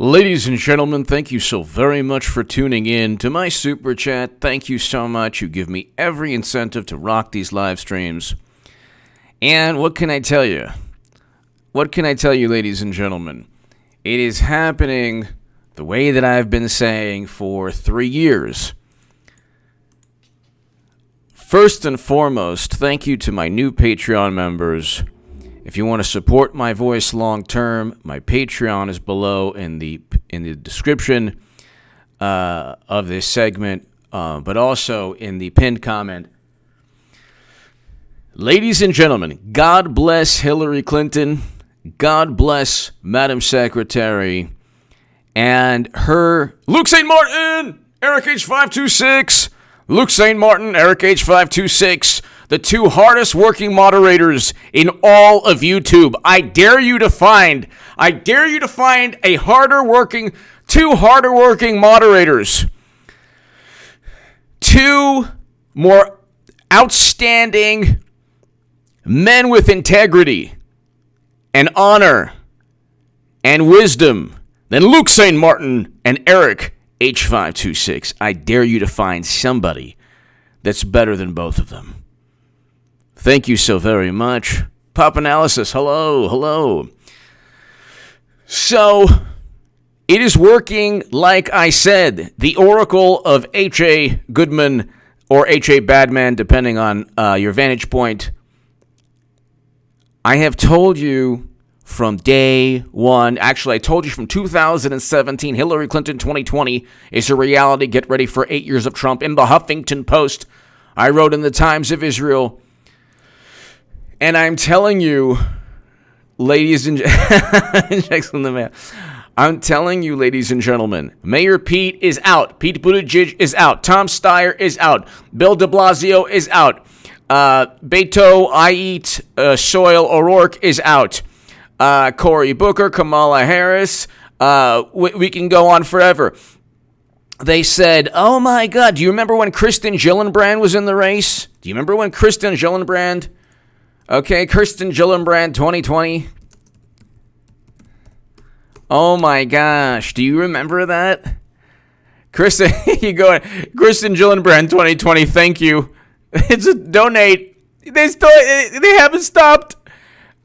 Ladies and gentlemen, thank you so very much for tuning in to my super chat. Thank you so much. You give me every incentive to rock these live streams. And what can I tell you? What can I tell you, ladies and gentlemen? It is happening the way that I've been saying for 3 years. First and foremost, thank you to my new Patreon members. If you want to support my voice long term, my Patreon is below in the description of this segment, but also in the pinned comment. Ladies and gentlemen, God bless Hillary Clinton. God bless Madam Secretary and her Luke St. Martin, Eric H526, Luke St. Martin, Eric H526. The two hardest working moderators in all of YouTube. I dare you to find two harder working moderators. Two more outstanding men with integrity and honor and wisdom than Luke St. Martin and Eric H526. I dare you to find somebody that's better than both of them. Thank you so very much. Pop Analysis, hello. So, it is working like I said. The oracle of H.A. Goodman or H.A. Badman, depending on your vantage point. I have told you from day one. Actually, I told you from 2017. Hillary Clinton 2020 is a reality. Get ready for 8 years of Trump. In the Huffington Post, I wrote in the Times of Israel. And I'm telling you, ladies and checks in the mail. I'm telling you, ladies and gentlemen, Mayor Pete is out. Pete Buttigieg is out. Tom Steyer is out. Bill de Blasio is out. Beto, I Eat, Soil, O'Rourke is out. Cory Booker, Kamala Harris. We can go on forever. They said, oh my God, do you remember when Kristen Gillibrand was in the race? Do you remember when Kristen Gillibrand... Okay, Kristen Gillibrand 2020. Oh my gosh, do you remember that? Kristen, you go Kristen Gillibrand 2020, thank you. It's a donate. They haven't stopped.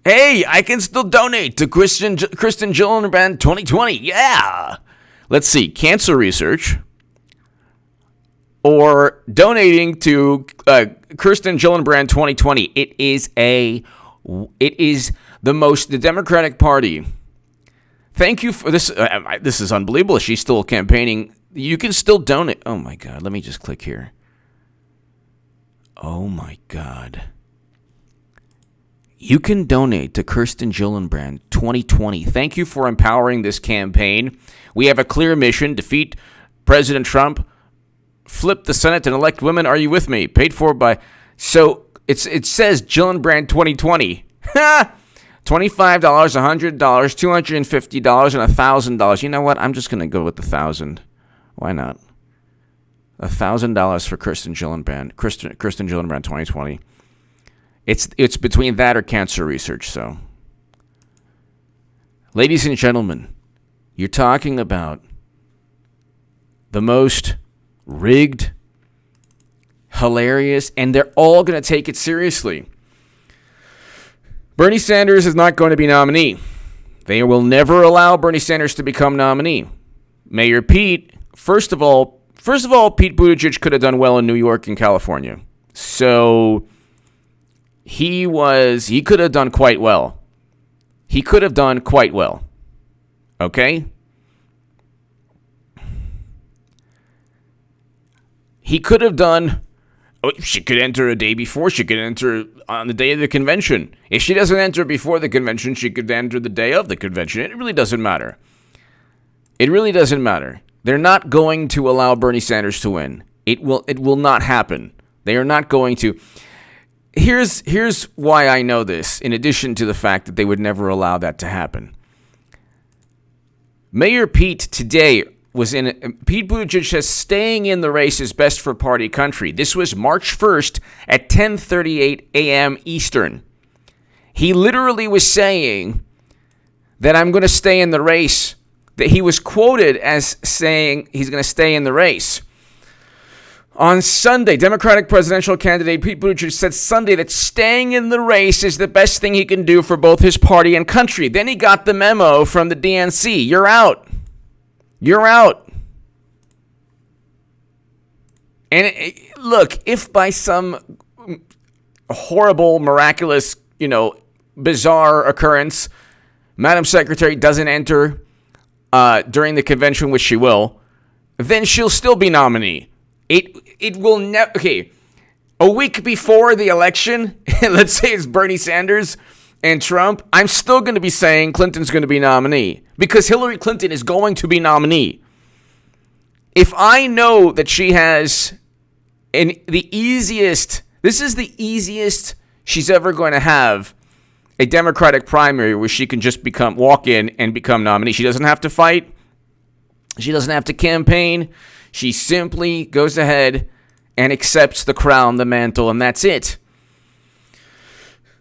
Hey, I can still donate to Kristen Gillibrand 2020. Yeah. Let's see, cancer research. Or donating to Kristen Gillibrand 2020. It is the Democratic Party. Thank you for this. This is unbelievable. She's still campaigning. You can still donate. Oh my God. Let me just click here. Oh my God. You can donate to Kristen Gillibrand 2020. Thank you for empowering this campaign. We have a clear mission: defeat President Trump. Flip the Senate and elect women. Are you with me? Paid for by... So, it says Gillibrand 2020. $25, $100, $250, and $1,000. You know what? I'm just going to go with $1,000. Why not? $1,000 for Kristen Gillibrand. Kristen Gillibrand 2020. It's between that or cancer research, so... Ladies and gentlemen, you're talking about the most... rigged, hilarious, and they're all going to take it seriously. Bernie Sanders is not going to be nominee. They will never allow Bernie Sanders to become nominee. Mayor Pete, first of all, Pete Buttigieg could have done well in New York and California. So he could have done quite well. Okay? He could have done... she could enter a day before. She could enter on the day of the convention. If she doesn't enter before the convention, she could enter the day of the convention. It really doesn't matter. They're not going to allow Bernie Sanders to win. It will not happen. They are not going to. Here's why I know this, in addition to the fact that they would never allow that to happen. Mayor Pete today... Pete Buttigieg says staying in the race is best for party country. This was March 1st at 10:38 a.m. Eastern. He literally was saying that I'm going to stay in the race that he was quoted as saying he's going to stay in the race. On Sunday, Democratic presidential candidate Pete Buttigieg said Sunday that staying in the race is the best thing he can do for both his party and country. Then he got the memo from the DNC. You're out. You're out. And look, if by some horrible, miraculous, bizarre occurrence, Madam Secretary doesn't enter during the convention, which she will, then she'll still be nominee. It will never. Okay, a week before the election, let's say it's Bernie Sanders and Trump, I'm still going to be saying Clinton's going to be nominee because Hillary Clinton is going to be nominee. If I know that she has this is the easiest she's ever going to have a Democratic primary where she can just walk in and become nominee. She doesn't have to fight. She doesn't have to campaign. She simply goes ahead and accepts the crown, the mantle, and that's it.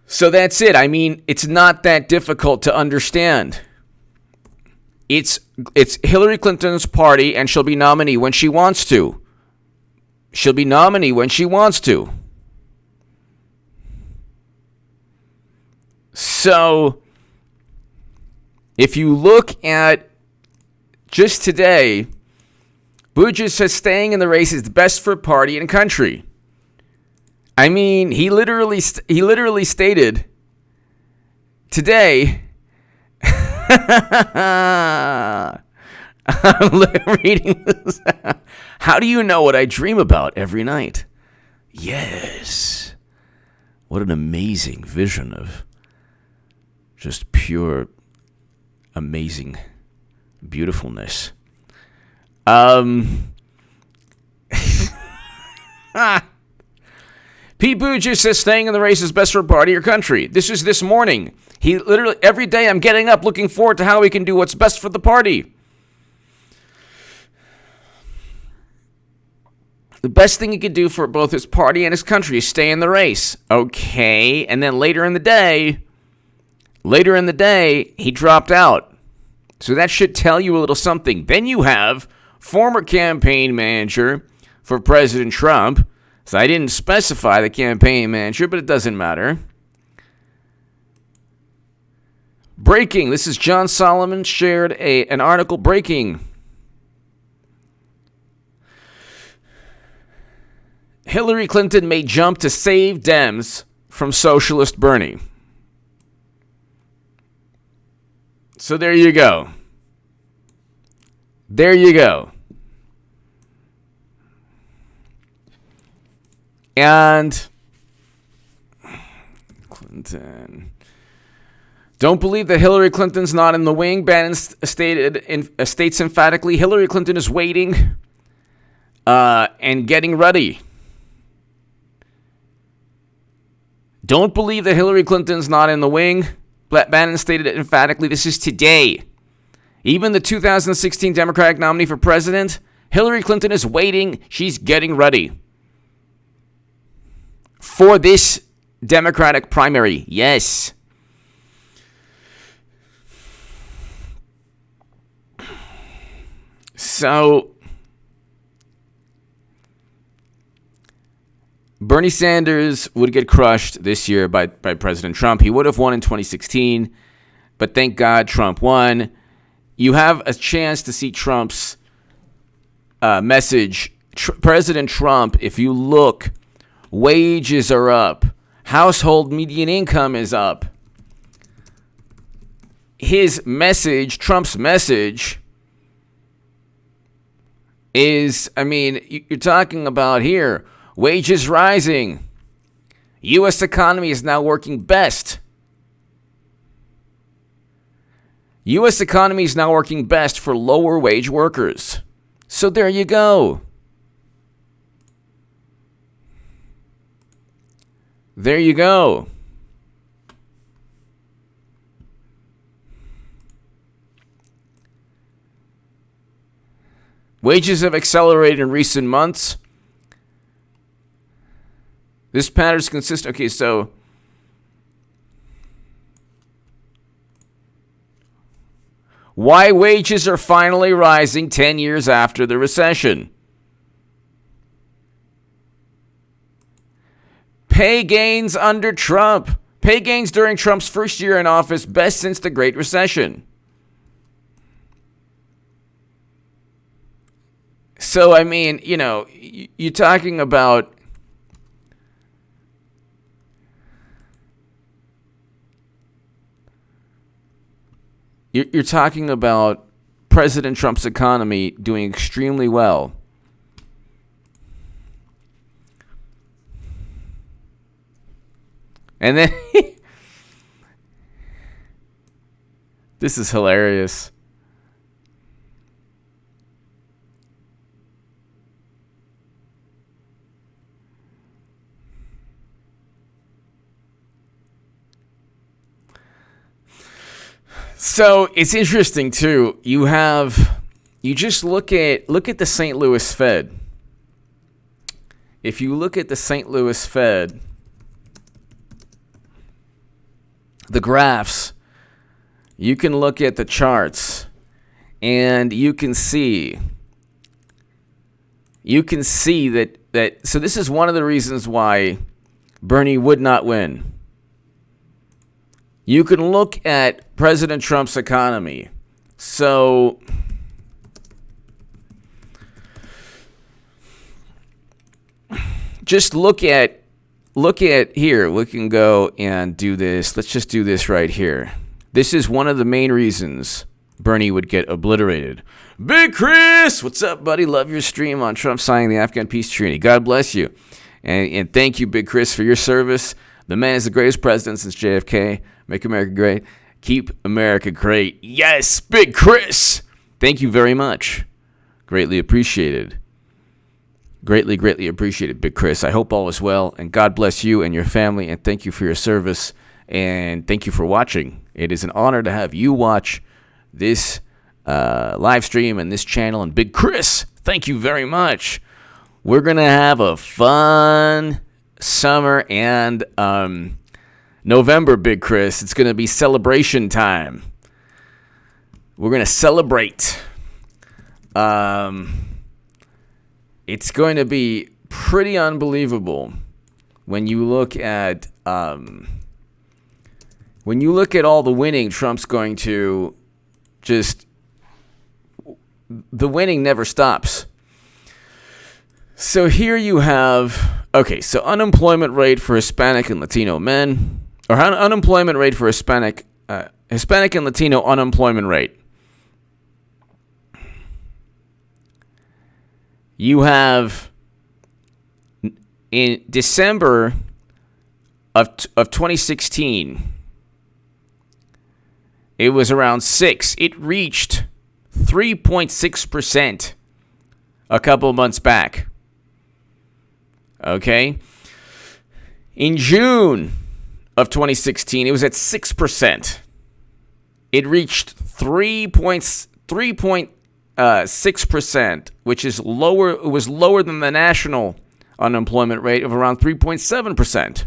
So that's it. I mean, it's not that difficult to understand. It's Hillary Clinton's party, and she'll be nominee when she wants to. She'll be nominee when she wants to. So, if you look at just today, Buttigieg says staying in the race is the best for party and country. I mean, he literally stated today. I'm reading this. How do you know what I dream about every night? Yes. What an amazing vision of just pure, amazing beautifulness. Pete Buttigieg says staying in the race is best for party or country. This is this morning. He literally, every day I'm getting up looking forward to how we can do what's best for the party. The best thing he could do for both his party and his country is stay in the race. Okay, and then later in the day, he dropped out. So that should tell you a little something. Then you have former campaign manager for President Trump. So I didn't specify the campaign manager, but it doesn't matter. Breaking. This is John Solomon shared an article. Breaking. Hillary Clinton may jump to save Dems from socialist Bernie. So there you go. There you go. And Clinton. Don't believe that Hillary Clinton's not in the wing. Bannon states emphatically Hillary Clinton is waiting and getting ready. Don't believe that Hillary Clinton's not in the wing. Bannon stated it emphatically. This is today. Even the 2016 Democratic nominee for president, Hillary Clinton is waiting. She's getting ready for this Democratic primary. Yes. So, Bernie Sanders would get crushed this year by President Trump. He would have won in 2016, but thank God Trump won. You have a chance to see Trump's message. President Trump, if you look, wages are up. Household median income is up. His message, Trump's message, is, you're talking about here, wages rising. U.S. economy is now working best. U.S. economy is now working best for lower wage workers. So there you go. There you go. Wages have accelerated in recent months. This pattern is consistent. Okay, so Why wages are finally rising 10 years after the recession. Pay gains under Trump. Pay gains during Trump's first year in office, best since the Great Recession. So, I mean, you know, you're talking about you're talking about President Trump's economy doing extremely well. And then this is hilarious. So it's interesting too. You just look at the St. Louis Fed. If you look at the St. Louis Fed, the graphs, you can look at the charts, and you can see that so this is one of the reasons why Bernie would not win. You can look at President Trump's economy. So just look at here. We can go and do this. Let's just do this right here. This is one of the main reasons Bernie would get obliterated. Big Chris, what's up, buddy? Love your stream on Trump signing the Afghan peace treaty. God bless you. And thank you, Big Chris, for your service. The man is the greatest president since JFK. Make America great. Keep America great. Yes, Big Chris. Thank you very much. Greatly appreciated. Greatly appreciated, Big Chris. I hope all is well, and God bless you and your family, and thank you for your service, and thank you for watching. It is an honor to have you watch this live stream and this channel, and Big Chris, thank you very much. We're going to have a fun summer and November, Big Chris. It's going to be celebration time. We're going to celebrate. It's going to be pretty unbelievable when you look at all the winning Trump's going to just. The winning never stops. So here you have, so unemployment rate for Hispanic and Latino men, or unemployment rate for Hispanic and Latino unemployment rate. You have in December of 2016, it was around 6. It reached 3.6% a couple of months back. Okay? In June of 2016, it was at 6%. It reached 3.6%, which is lower. It was lower than the national unemployment rate of around 3.7%.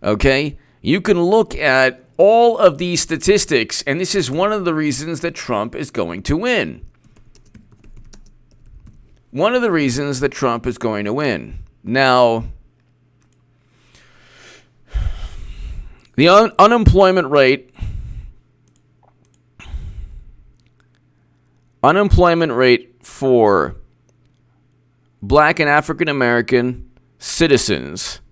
Okay? You can look at all of these statistics, and this is one of the reasons that Trump is going to win. One of the reasons that Trump is going to win. Now, the unemployment rate for Black and African American citizens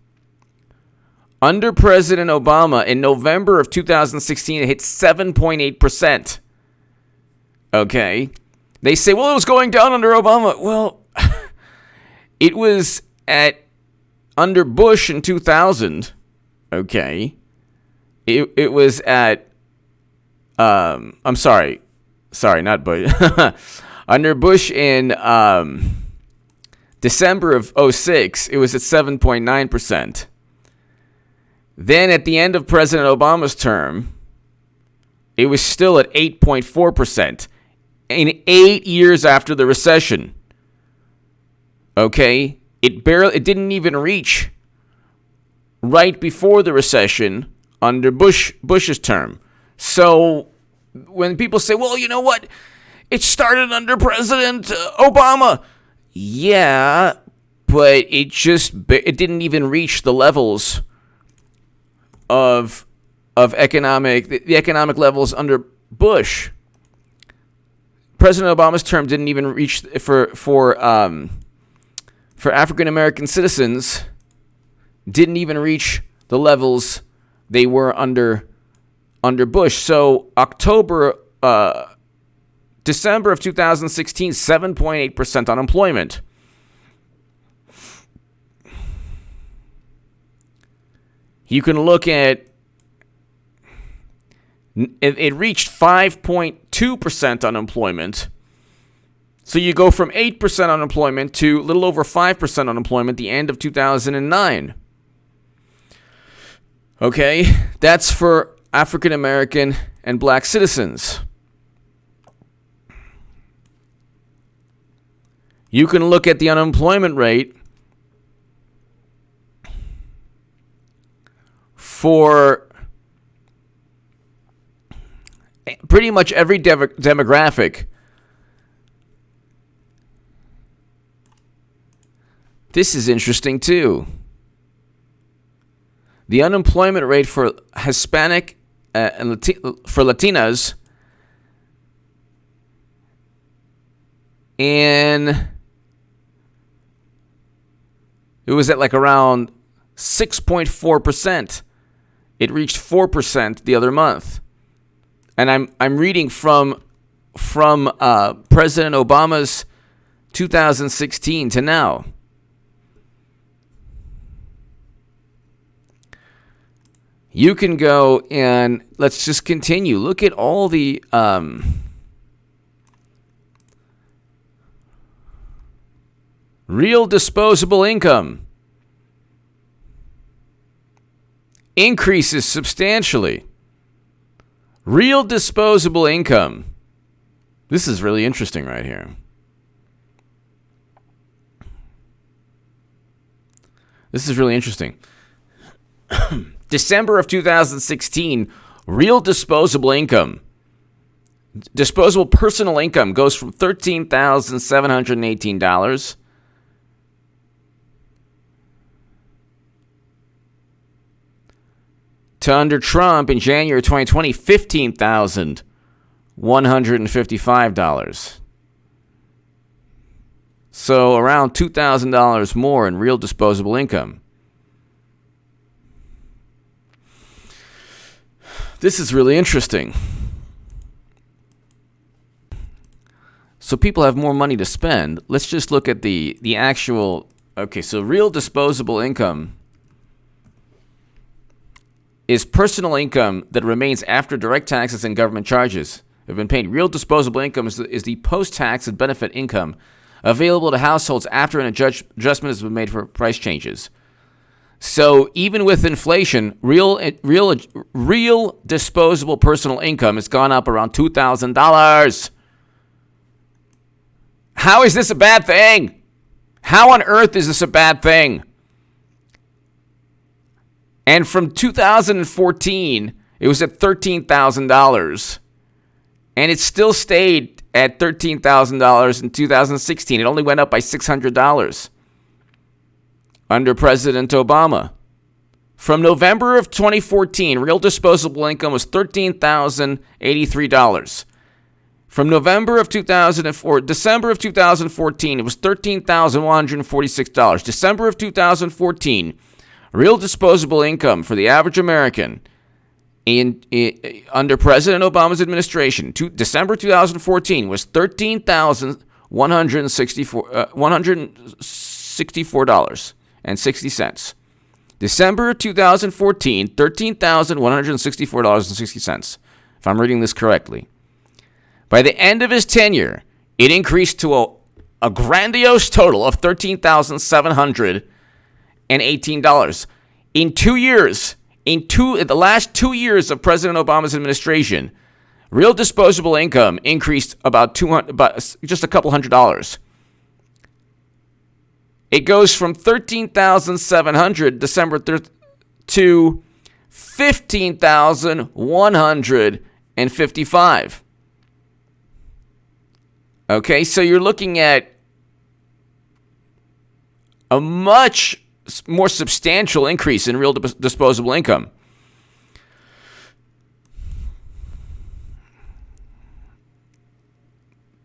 under President Obama in November of 2016, it hit 7.8%. Okay? They say, well, it was going down under Obama. Well, it was under Bush in 2000. Okay? It was at, I'm sorry. Sorry, not Bush. Under Bush in December of 2006, it was at 7.9%. Then at the end of President Obama's term, it was still at 8.4% in 8 years after the recession. Okay? It didn't even reach right before the recession under Bush's term. So when people say, well, you know what? It started under President Obama. Yeah, but it didn't even reach the levels of the economic levels under Bush. President Obama's term didn't even reach for African American citizens. Didn't even reach the levels they were under Bush. So December of 2016, 7.8% unemployment. You can look at it reached 5.2% unemployment. So you go from 8% unemployment to a little over 5% unemployment at the end of 2009. Okay, that's for African American and black citizens. You can look at the unemployment rate for pretty much every demographic. This is interesting too. The unemployment rate for Hispanic and for Latinas and it was at like around 6.4%. It reached 4% the other month. And I'm reading from President Obama's 2016 to now. You can go and let's just continue. Look at all the real disposable income increases substantially. Real disposable income. This is really interesting right here. This is really interesting. December of 2016, real disposable income, disposable personal income goes from $13,718 to under Trump in January 2020, $15,155. So around $2,000 more in real disposable income. This is really interesting. So people have more money to spend. Let's just look at the actual... Okay, so real disposable income is personal income that remains after direct taxes and government charges have been paid. Real disposable income is the post-tax and benefit income available to households after an adjustment has been made for price changes. So even with inflation, real disposable personal income has gone up around $2,000. How is this a bad thing? How on earth is this a bad thing? And from 2014, it was at $13,000. And it still stayed at $13,000 in 2016. It only went up by $600 under President Obama. From November of 2014, real disposable income was $13,083. From December of 2014, it was $13,146. December of 2014, real disposable income for the average American under President Obama's administration, December 2014, was $164.60. December 2014, $13,164.60, if I'm reading this correctly. By the end of his tenure, it increased to a grandiose total of $13,718. In 2 years, in the last 2 years of President Obama's administration, real disposable income increased about just a couple $100. It goes from $13,700 December to $15,100 and 55. Okay, so you're looking at a much more substantial increase in real disposable income.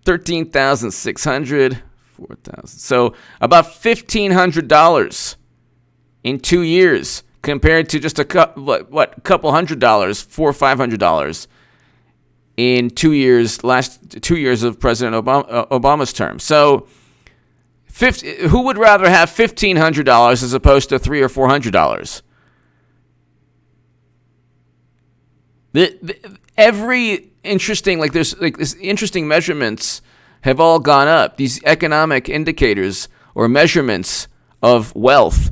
$13,600, $4,000. So about $1,500 in 2 years compared to just a couple $100, $400 or $500 in 2 years, last 2 years of President Obama's term. So who would rather have $1,500 as opposed to $300 or $400? Every interesting, there's this interesting measurements have all gone up. These economic indicators or measurements of wealth.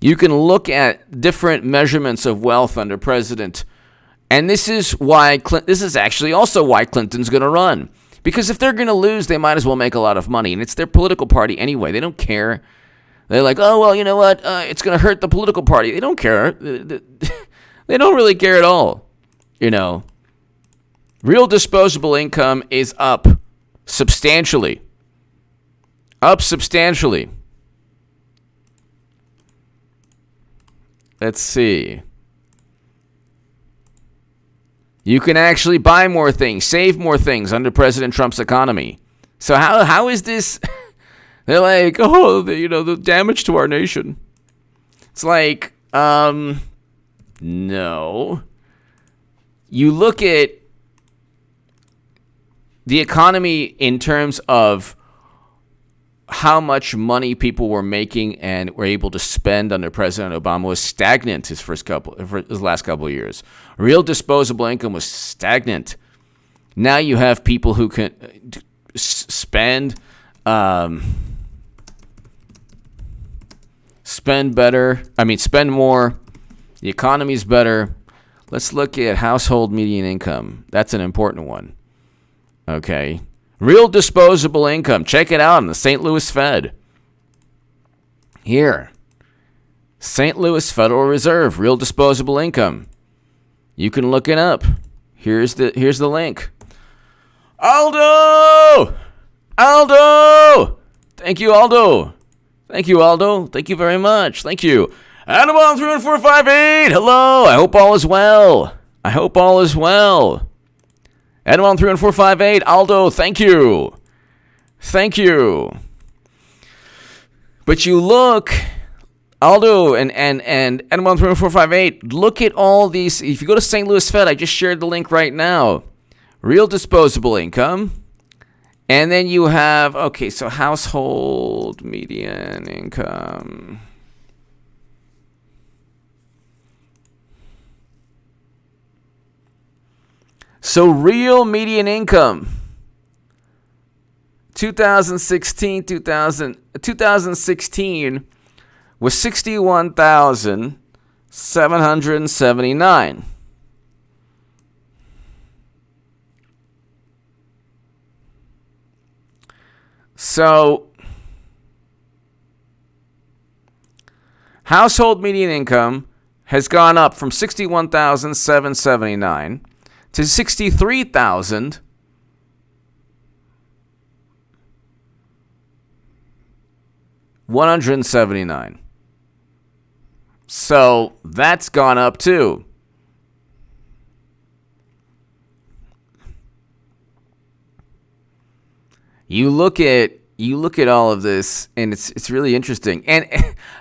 You can look at different measurements of wealth under President, and this is actually also why Clinton's going to run. Because if they're going to lose, they might as well make a lot of money, and it's their political party anyway. They don't care. They're like, oh well, you know what? It's going to hurt the political party. They don't care. They don't really care at all. You know, real disposable income is up substantially. Up substantially. Let's see. You can actually buy more things, save more things under President Trump's economy. So how is this? They're like, oh, the damage to our nation. It's like, no. You look at the economy in terms of how much money people were making and were able to spend under President Obama was stagnant his last couple of years. Real disposable income was stagnant. Now you have people who can spend more. The economy's better. Let's look at household median income. That's an important one. Okay. Real disposable income. Check it out in the St. Louis Fed. Here. St. Louis Federal Reserve. Real disposable income. You can look it up. Here's the link. Aldo! Thank you, Aldo. Thank you very much. Thank you. Adam on 31458. Hello. I hope all is well. Adam on 31458. Aldo, thank you. But you look, Aldo and Adam on 31458, look at all these. If you go to St. Louis Fed, I just shared the link right now. Real disposable income. And then you have, so household median income. So real median income, 2016 was $61,779. So household median income has gone up from $61,779 to $63,179. So that's gone up too. You look at all of this, and it's really interesting. And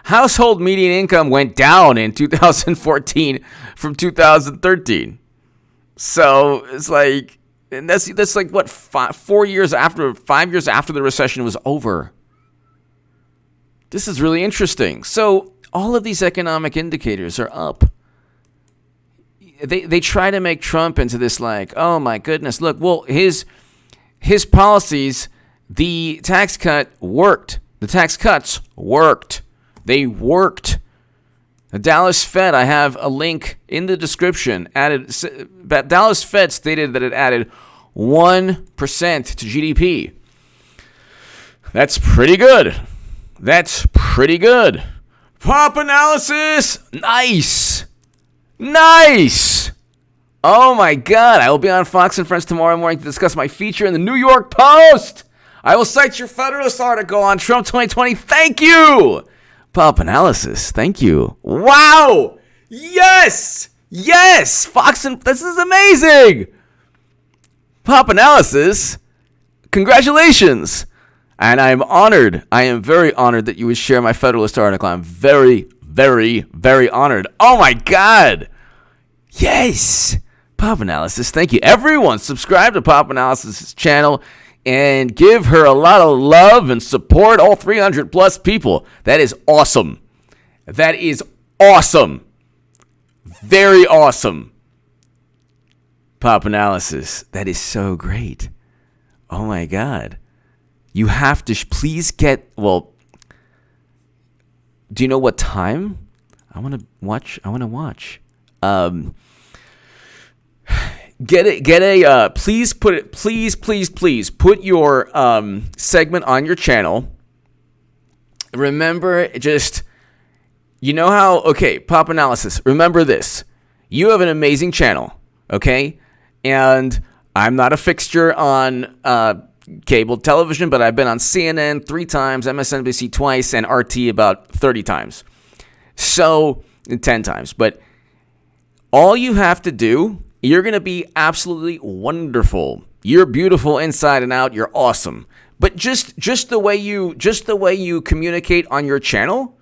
household median income went down in 2014 from 2013. So it's like, and that's like what 5 years after the recession was over. This is really interesting. So all of these economic indicators are up. They try to make Trump into this like, oh my goodness, look, well his policies, the tax cut worked. The tax cuts worked. They worked. The Dallas Fed, I have a link in the description. Dallas Fed stated that it added 1% to GDP. That's pretty good. Pop analysis. Nice. Oh my God, I will be on Fox and Friends tomorrow morning to discuss my feature in the New York Post. I will cite your Federalist article on Trump 2020. Thank you. Pop analysis. Thank you. Wow. Yes. Yes. Fox and this is amazing. Pop analysis. Congratulations. And I am honored. I am very honored that you would share my Federalist article. I'm very, very, very honored. Oh my God. Yes. Pop Analysis, thank you. Everyone, subscribe to Pop Analysis' channel and give her a lot of love and support, all 300 plus people. That is awesome. That is awesome. Very awesome. Pop Analysis, that is so great. Oh my God. You have to please get, well, do you know what time? I want to watch. Please put your segment on your channel. Remember, you know how, okay, Pop Analysis, remember this. You have an amazing channel, okay? And I'm not a fixture on cable television, but I've been on CNN 3 times, MSNBC twice, and RT about 30 times. So, 10 times. But all you have to do, you're going to be absolutely wonderful. You're beautiful inside and out. You're awesome. But just the way you communicate on your channel,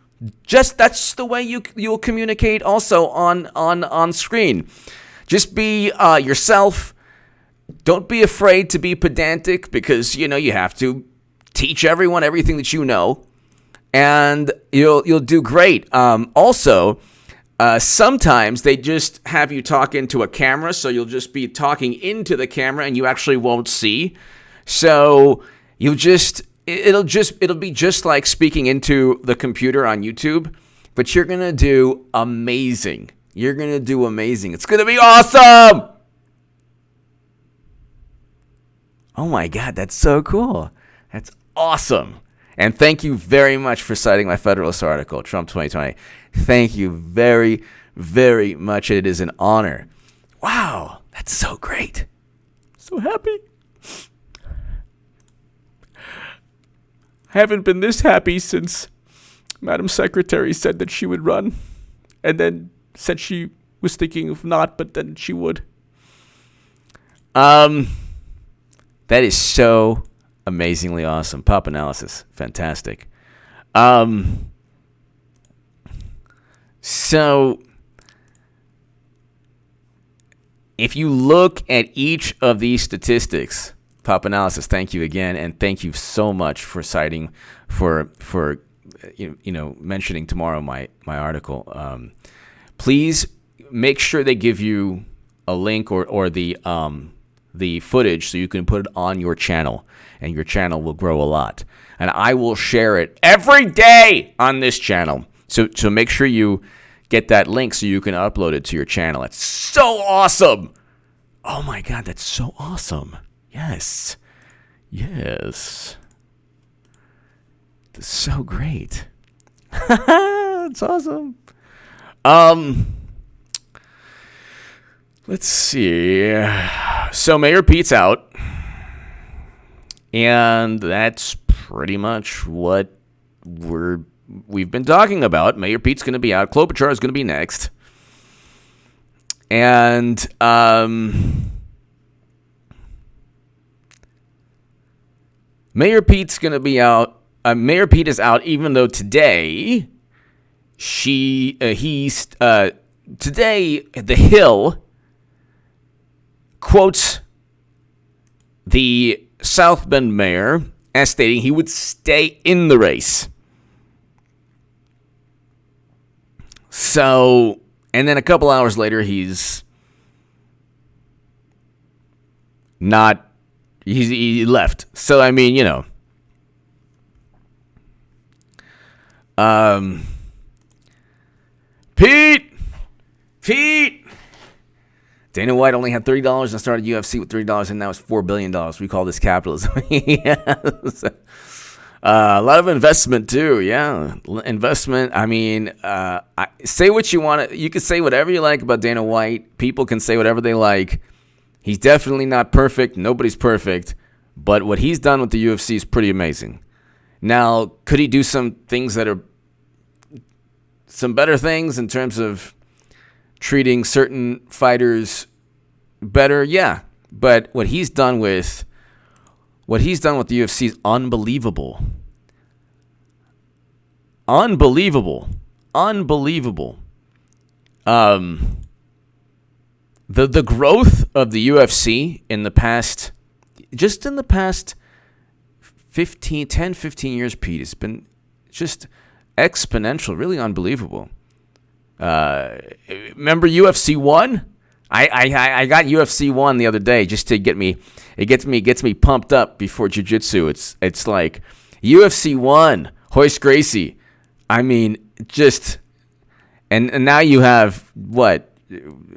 that's the way you'll communicate also on screen. Just be yourself. Don't be afraid to be pedantic because you have to teach everyone everything that you know, and you'll do great. Also, sometimes they just have you talk into a camera, so you'll just be talking into the camera and you actually won't see. So it'll be just like speaking into the computer on YouTube, but you're gonna do amazing. You're gonna do amazing. It's gonna be awesome. Oh my God, that's so cool. That's awesome. And thank you very much for citing my Federalist article, Trump 2020. Thank you very, very much. It is an honor. Wow, that's so great. So happy. I haven't been this happy since Madam Secretary said that she would run and then said she was thinking of not, but then she would. That is so amazingly awesome. Pop Analysis. Fantastic. So, if you look at each of these statistics, Pop Analysis, thank you again, and thank you so much for citing, for mentioning tomorrow my article. Please make sure they give you a link or the footage so you can put it on your channel, and your channel will grow a lot. And I will share it every day on this channel. So make sure you get that link so you can upload it to your channel. It's so awesome. Oh my God, that's so awesome. Yes. Yes. That's so great. It's awesome. Let's see. So Mayor Pete's out. And that's pretty much what we've been talking about. Mayor Pete's going to be out. Klobuchar is going to be next. And Mayor Pete's going to be out. Mayor Pete is out, even though today today The Hill quotes the South Bend mayor as stating he would stay in the race. So, and then a couple hours later, he left. So, I mean, Pete. Dana White only had $30 and started UFC with $3, and now it's $4 billion. We call this capitalism. Yes. A lot of investment too. Yeah, investment. I mean, say what you want. You can say whatever you like about Dana White. People can say whatever they like. He's definitely not perfect. Nobody's perfect. But what he's done with the UFC is pretty amazing. Now, could he do some things that are some better things in terms of treating certain fighters better? Yeah. But what he's done with the UFC is unbelievable. Unbelievable. The growth of the UFC in the past 15 years, Pete, it's been just exponential, really unbelievable. Remember UFC 1? I got UFC 1 the other day just to get me. It gets me pumped up before jiu-jitsu. It's like UFC 1, Royce Gracie. I mean, just and now you have what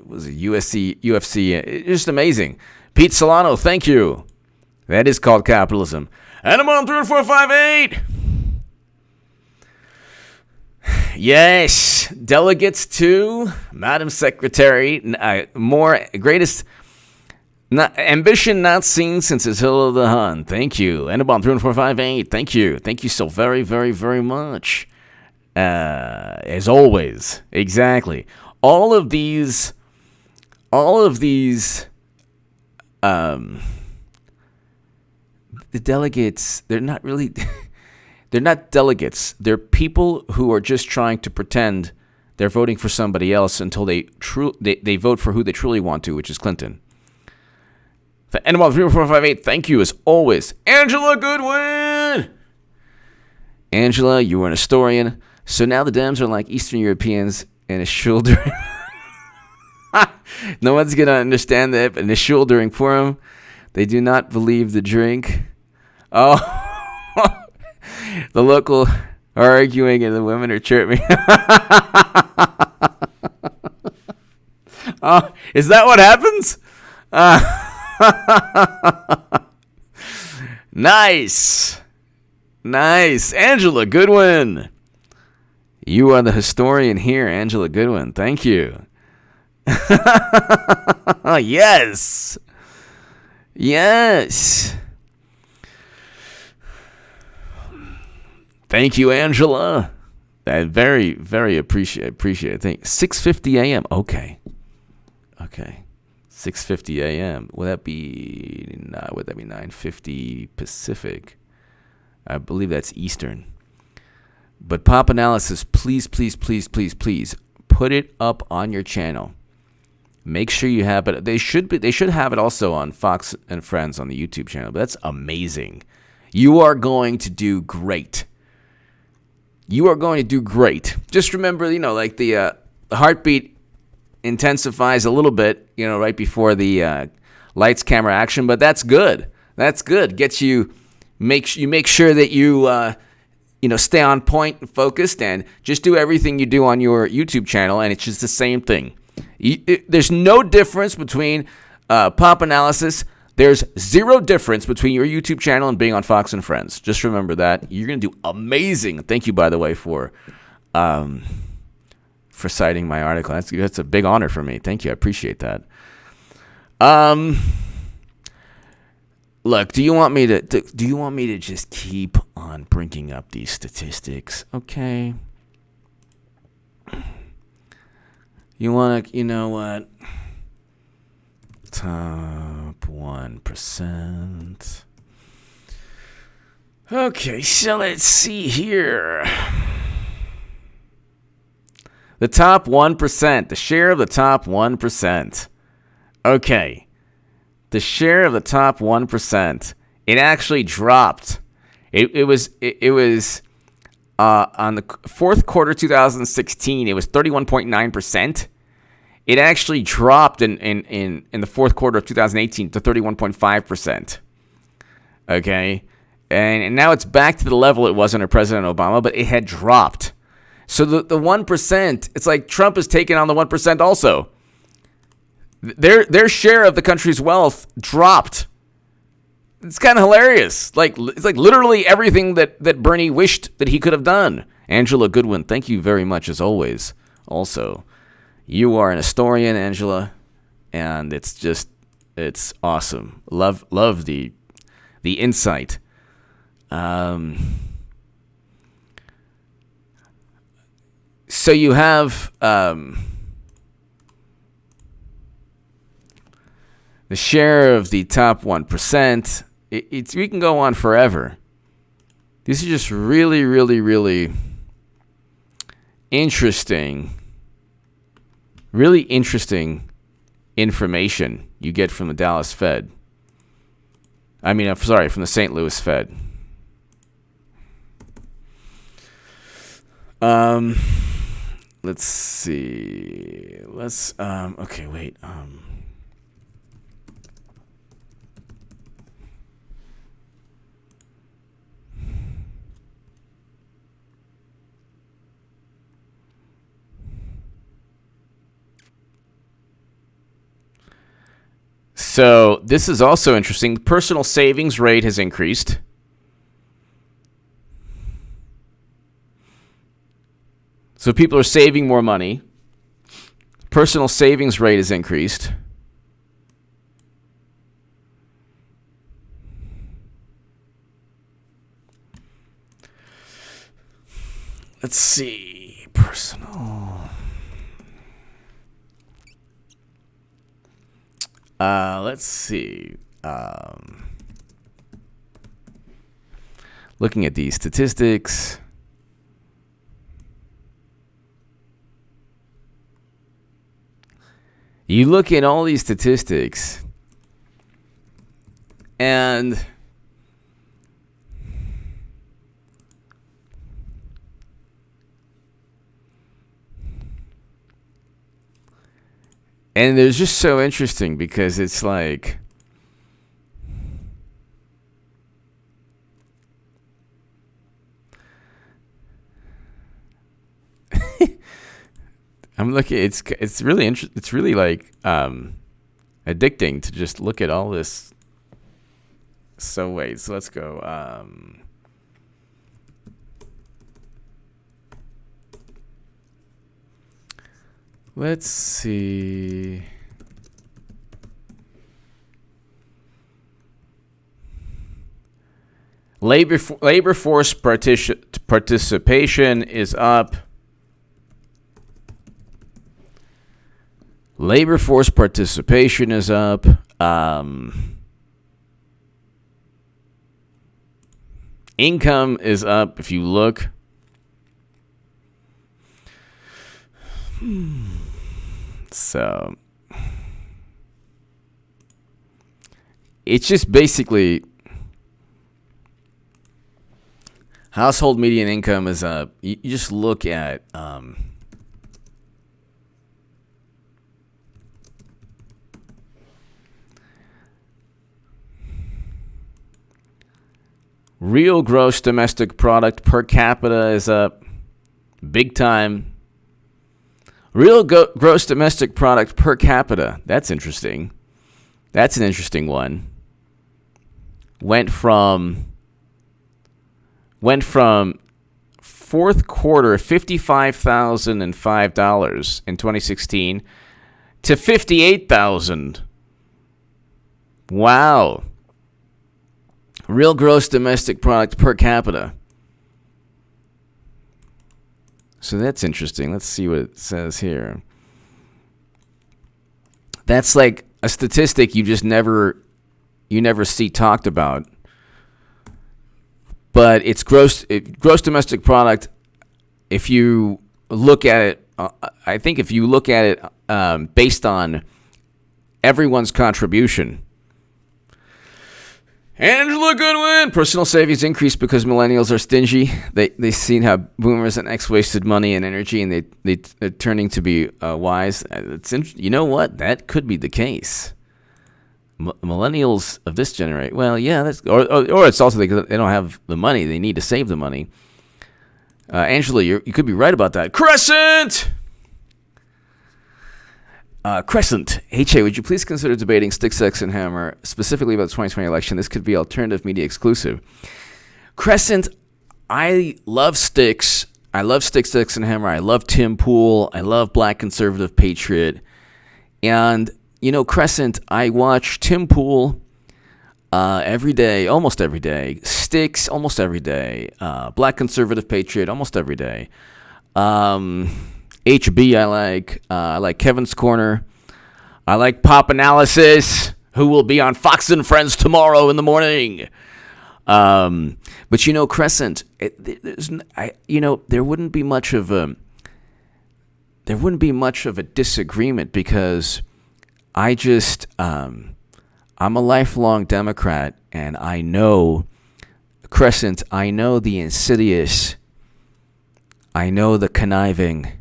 was it? UFC. It's just amazing. Pete Solano, thank you. That is called capitalism. And I'm on 3, 4, 5, 8. Yes, delegates to Madam Secretary. Greatest ambition not seen since Attila the Hun. Thank you. And about 3, 4, 5, 8. Thank you. Thank you so very, very, very much. As always, exactly. All of these. The delegates, they're not really. They're not delegates. They're people who are just trying to pretend they're voting for somebody else until they vote for who they truly want to, which is Clinton. Animal 3458, thank you as always. Angela Goodwin! Angela, you were an historian. So now the Dems are like Eastern Europeans in a shul during... No one's going to understand that, but in a shul during Purim, they do not believe the drink. Oh... The local are arguing and the women are chirping. Is that what happens? Nice. Angela Goodwin. You are the historian here, Angela Goodwin. Thank you. Yes. Thank you, Angela. I very, very appreciate it. Thank 6:50 a.m. Okay. 6:50 a.m. Would that be 9:50 Pacific? I believe that's Eastern. But Pop Analysis, please put it up on your channel. Make sure you have it. They should have it also on Fox and Friends on the YouTube channel. But that's amazing. You are going to do great. Just remember, like the heartbeat intensifies a little bit, right before the lights, camera, action. But that's good. Gets you make sure that you stay on point and focused, and just do everything you do on your YouTube channel, and it's just the same thing. There's no difference between Pop Analysis. There's zero difference between your YouTube channel and being on Fox and Friends. Just remember that. You're going to do amazing. Thank you, by the way, for citing my article. That's a big honor for me. Thank you. I appreciate that. Look, do you want me to just keep on bringing up these statistics? Okay. You know what? Top 1%. Okay, so let's see here. The top 1%. The share of the top 1%. Okay. The share of the top 1%. It actually dropped. It was on the fourth quarter 2016, it was 31.9%. It actually dropped in the fourth quarter of 2018 to 31.5%. Okay? And now it's back to the level it was under President Obama, but it had dropped. So the 1%, it's like Trump is taking on the 1% also. Their share of the country's wealth dropped. It's kind of hilarious. It's like literally everything that Bernie wished that he could have done. Angela Goodwin, thank you very much as always. Also, you are an historian, Angela, and it's awesome. Love the insight. So you have the share of the top 1%. We can go on forever. These are just really, really, really interesting information you get from the Dallas Fed. I'm sorry, from the St. Louis Fed. Let's see. Okay, wait. So this is also interesting. The personal savings rate has increased. So people are saving more money. Personal savings rate has increased. Let's see. Personal. Let's see. Looking at these statistics. You look at all these statistics, and they're just so interesting because it's like I'm looking. It's really It's really like addicting to just look at all this. So wait. So let's go. Let's see. Labor force participation is up. Labor force participation is up. Income is up if you look. So it's just basically household median income is up. You just look at real gross domestic product per capita is up big time. Real gross domestic product per capita. That's interesting. That's an interesting one. Went from fourth quarter $55,005 in 2016 to $58,000. Wow. Real gross domestic product per capita. So that's interesting. Let's see what it says here. That's like a statistic you never see talked about. But it's gross domestic product. If you look at it, I think if you look at it based on everyone's contribution. Angela Goodwin, personal savings increased because millennials are stingy. They seen how boomers and X wasted money and energy, and they're turning to be wise. You know what? That could be the case. Millennials of this generation. Well, yeah, that's or it's also because they don't have the money. They need to save the money. Angela, you could be right about that. Crescent. Crescent, HA, would you please consider debating Stick, Sex, and Hammer, specifically about the 2020 election? This could be alternative media exclusive. Crescent, I love Sticks. I love Stick, Sex, and Hammer. I love Tim Pool. I love Black Conservative Patriot. And, Crescent, I watch Tim Pool every day, almost every day. Sticks, almost every day. Black Conservative Patriot, almost every day. HB, I like Kevin's Corner. I like Pop Analysis, who will be on Fox and Friends tomorrow in the morning. But Crescent, there wouldn't be much of a disagreement because I'm a lifelong Democrat, and I know Crescent. I know the insidious. I know the conniving.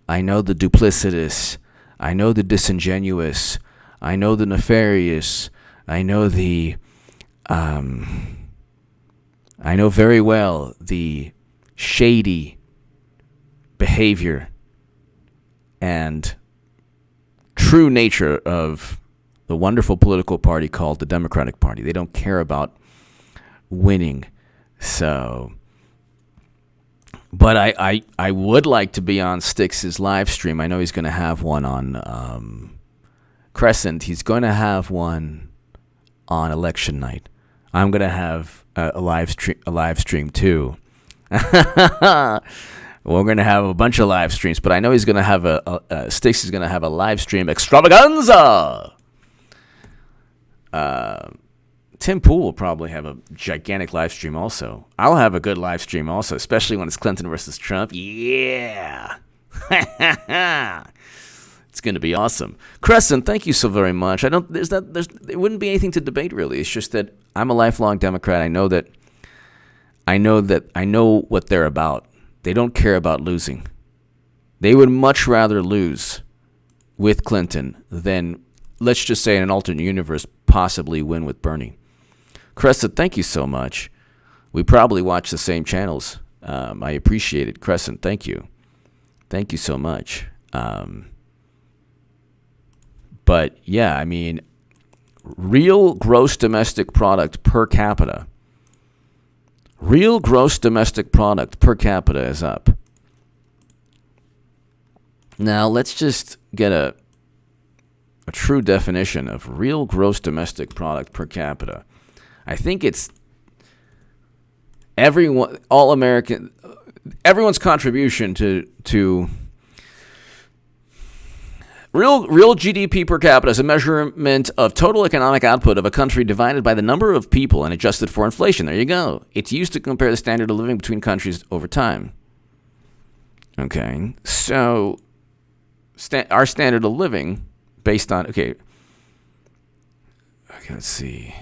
I know the duplicitous. I know the disingenuous. I know the nefarious. I know I know very well the shady behavior and true nature of the wonderful political party called the Democratic Party. They don't care about winning. But I would like to be on Styx's live stream. I know he's going to have one on Crescent. He's going to have one on election night. I'm going to have a live stream too. We're going to have a bunch of live streams, but I know he's going to have Styx is going to have a live stream extravaganza. Tim Pool will probably have a gigantic live stream also. I'll have a good live stream also, especially when it's Clinton versus Trump. Yeah. It's going to be awesome. Crescent, thank you so very much. There wouldn't be anything to debate really. It's just that I'm a lifelong Democrat. I know what they're about. They don't care about losing. They would much rather lose with Clinton than, let's just say in an alternate universe, possibly win with Bernie. Crescent, thank you so much. We probably watch the same channels. I appreciate it. Crescent, thank you. Thank you so much. But yeah, I mean, real gross domestic product per capita. Real gross domestic product per capita is up. Now, let's just get a true definition of real gross domestic product per capita. I think it's everyone's contribution to real GDP per capita is a measurement of total economic output of a country divided by the number of people and adjusted for inflation. There you go. It's used to compare the standard of living between countries over time. Okay, so our standard of living based on, okay, let's see.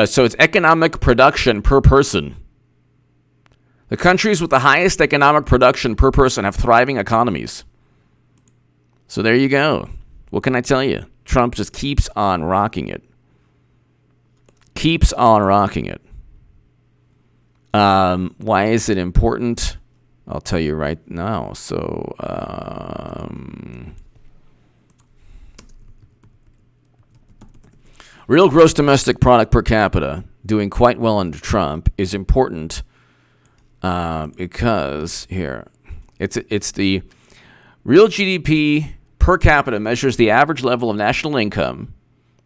So it's economic production per person. The countries with the highest economic production per person have thriving economies. So there you go. What can I tell you? Trump just keeps on rocking it. Keeps on rocking it. Why is it important? I'll tell you right now. So, real gross domestic product per capita doing quite well under Trump is important because here it's the real GDP per capita measures the average level of national income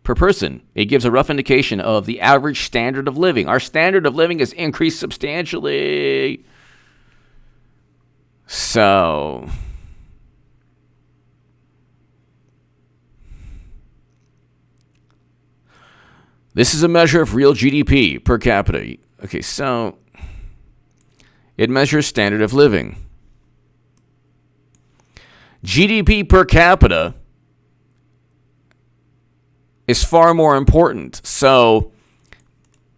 per person. It gives a rough indication of the average standard of living. Our standard of living has increased substantially. So this is a measure of real GDP per capita. Okay, so it measures standard of living. GDP per capita is far more important. So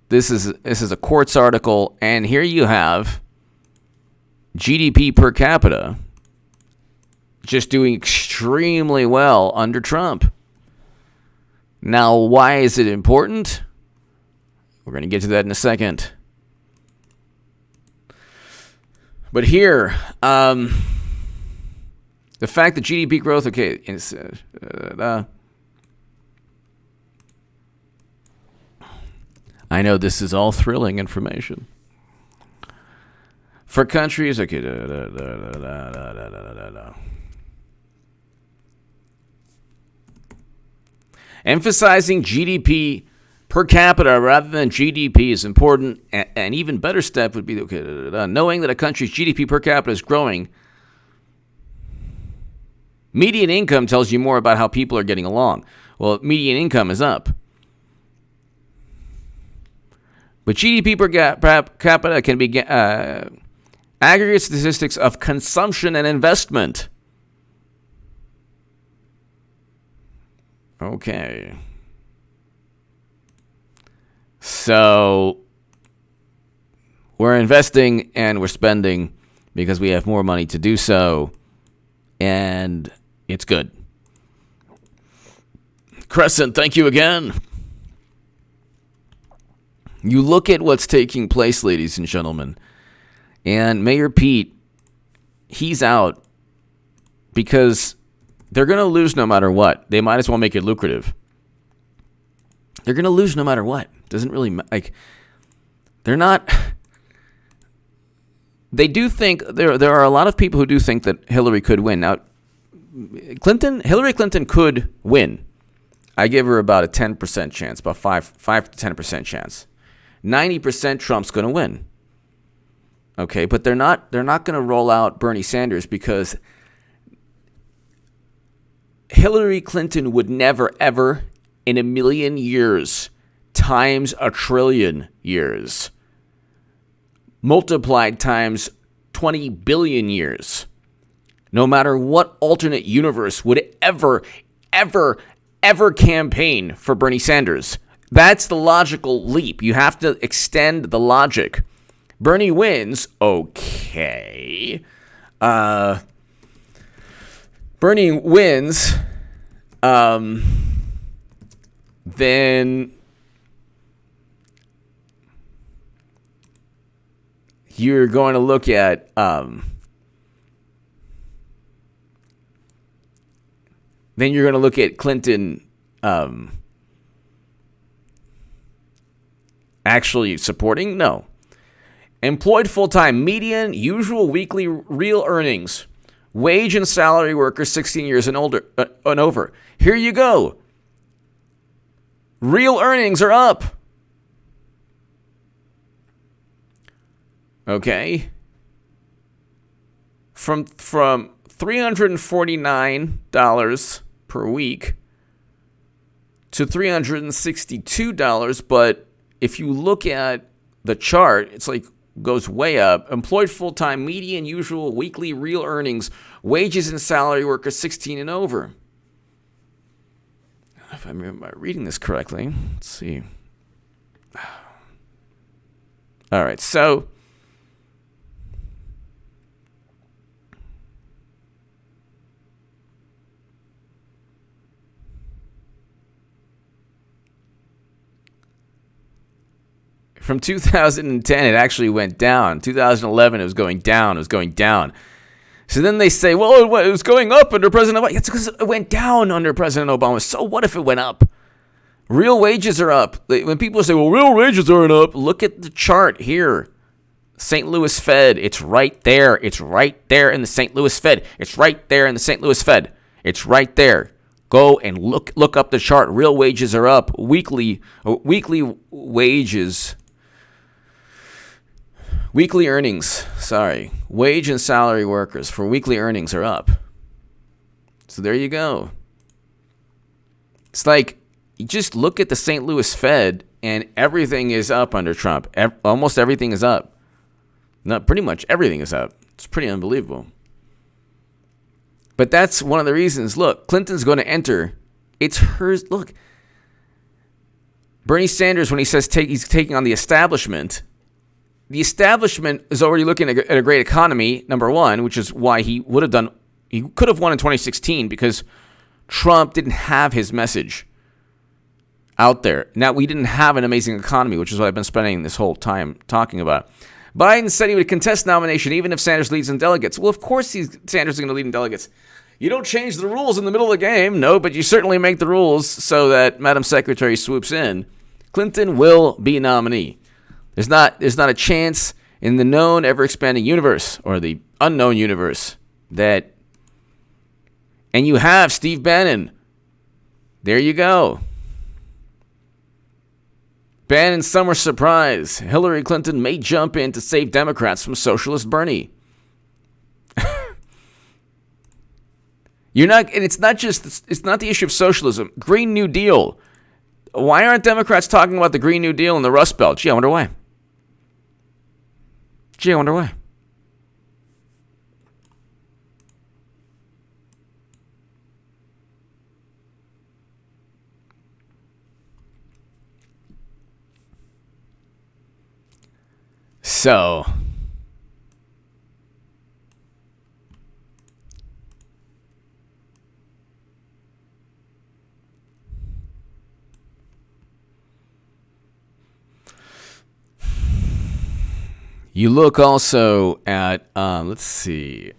this is a Quartz article, and here you have GDP per capita just doing extremely well under Trump. Now, why is it important? We're going to get to that in a second. But here, the fact that GDP growth, okay, I know this is all thrilling information. For countries, okay, emphasizing GDP per capita rather than GDP is important. An even better step would be, okay, knowing that a country's GDP per capita is growing. Median income tells you more about how people are getting along. Well, median income is up. But GDP per capita can be aggregate statistics of consumption and investment. Okay. So we're investing and we're spending because we have more money to do so, and it's good. Crescent, thank you again. You look at what's taking place, ladies and gentlemen, and Mayor Pete, he's out because they're going to lose no matter what. They might as well make it lucrative. They're going to lose no matter what. Doesn't really, like, they're not, they do think, there are a lot of people who do think that Hillary could win. Now, Hillary Clinton could win. I give her about a 10% chance, about 5 to 10% chance. 90% Trump's going to win. Okay, but they're not going to roll out Bernie Sanders because Hillary Clinton would never, ever in a million years times a trillion years multiplied times 20 billion years. No matter what alternate universe would ever campaign for Bernie Sanders. That's the logical leap. You have to extend the logic. Bernie wins, okay. Bernie wins, then you're going to look at Clinton actually supporting? No. Employed full-time, median, usual weekly real earnings. Wage and salary workers 16 years and older and over. Here you go. Real earnings are up. Okay. From $349 per week to $362, but if you look at the chart, it's like goes way up. Employed full-time, median, usual, weekly, real earnings, wages and salary workers 16 and over. If I'm reading this correctly, let's see. All right, so from 2010, it actually went down. 2011, it was going down. So then they say, well, it was going up under President Obama. It's because it went down under President Obama. So what if it went up? Real wages are up. When people say, well, real wages aren't up, look at the chart here. St. Louis Fed. It's right there. It's right there in the St. Louis Fed. It's right there in the St. Louis Fed. It's right there. Go and look up the chart. Real wages are up. Weekly wages. Weekly earnings, wage and salary workers for weekly earnings are up. So there you go. It's like, you just look at the St. Louis Fed and everything is up under Trump. Almost everything is up. Not pretty much everything is up. It's pretty unbelievable. But that's one of the reasons. Look, Clinton's going to enter. It's hers. Look, Bernie Sanders, when he says he's taking on the establishment is already looking at a great economy, number one, which is why he could have won in 2016 because Trump didn't have his message. out there. Now, we didn't have an amazing economy, which is what I've been spending this whole time talking about. Biden said he would contest nomination even if Sanders leads in delegates. Well, of course Sanders is going to lead in delegates. You don't change the rules in the middle of the game, no, but you certainly make the rules so that Madam Secretary swoops in. Clinton will be nominee. There's not a chance in the known ever-expanding universe or the unknown universe that... And you have Steve Bannon. There you go. Bannon's summer surprise. Hillary Clinton may jump in to save Democrats from socialist Bernie. And it's not the issue of socialism. Green New Deal. Why aren't Democrats talking about the Green New Deal and the Rust Belt? Gee, I wonder why. So, you look also at, let's see,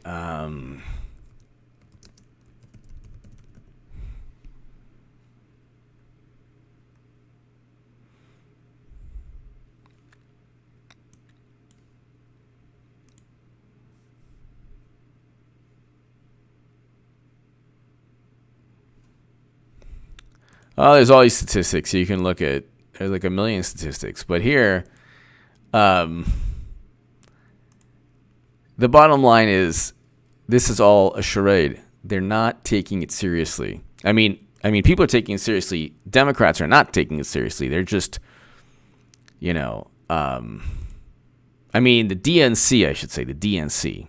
there's all these statistics you can look at. There's like a million statistics. But here, the bottom line is this is all a charade. They're not taking it seriously. I mean, people are taking it seriously. Democrats are not taking it seriously. They're just, the DNC, I should say, the DNC.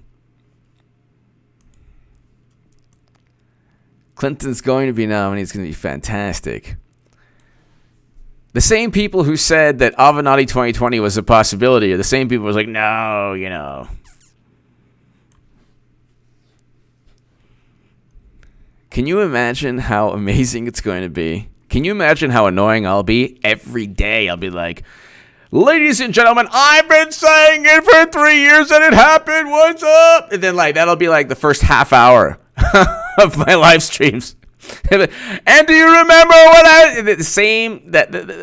Clinton's going to be nominated. It's going to be fantastic. The same people who said that Avenatti 2020 was a possibility are the same people who was like, no, Can you imagine how amazing it's going to be? Can you imagine how annoying I'll be? Every day I'll be like, ladies and gentlemen, I've been saying it for 3 years and it happened. What's up? And then that'll be like the first half hour of my live streams. And do you remember what the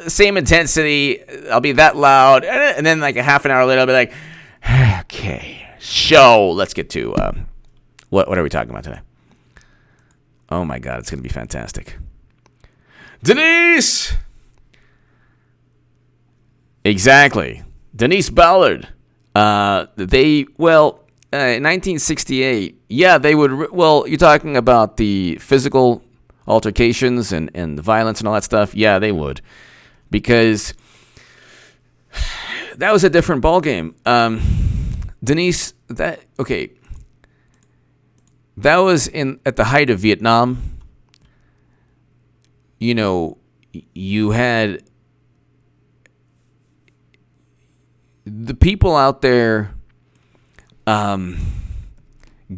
same intensity? I'll be that loud. And then like a half an hour later, I'll be like, okay, let's get to, what are we talking about today? Oh my God, it's going to be fantastic. Denise! Exactly. Denise Ballard. In 1968, they would, you're talking about the physical altercations and the violence and all that stuff. Yeah, they would. Because that was a different ballgame. Denise, that was at the height of Vietnam. You had the people out there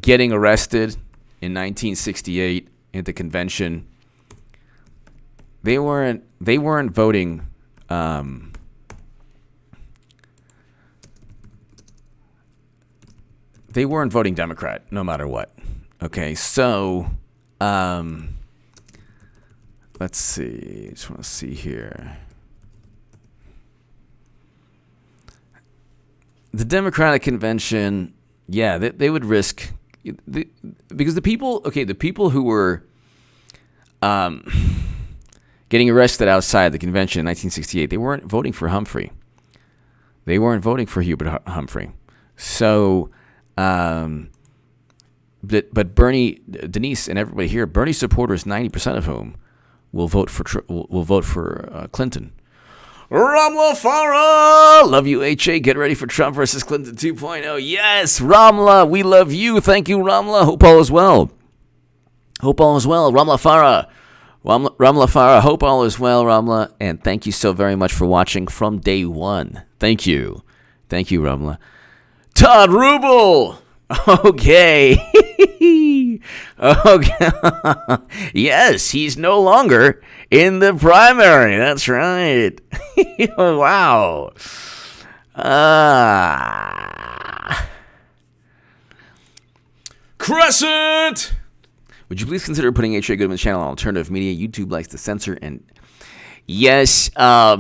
getting arrested in 1968 at the convention. They weren't voting. They weren't voting Democrat, no matter what. Okay, so let's see. Just want to see here. The Democratic Convention, they would risk because the people who were getting arrested outside the convention in 1968, they weren't voting for Humphrey. They weren't voting for Hubert Humphrey. So, but Bernie, Denise, and everybody here, Bernie supporters, 90% of whom will vote for Clinton. Ramla Farah! Love you, HA. Get ready for Trump versus Clinton 2.0. Yes, Ramla, we love you. Thank you, Ramla. Hope all is well. Ramla Farah. Ramla Farah, hope all is well, Ramla. And thank you so very much for watching from day one. Thank you. Thank you, Ramla. Todd Rubel! Okay. Okay. Yes, he's no longer in the primary. That's right. Wow. Crescent! Would you please consider putting H.A. Goodman's channel on alternative media? YouTube likes to censor and... Yes, Crescent,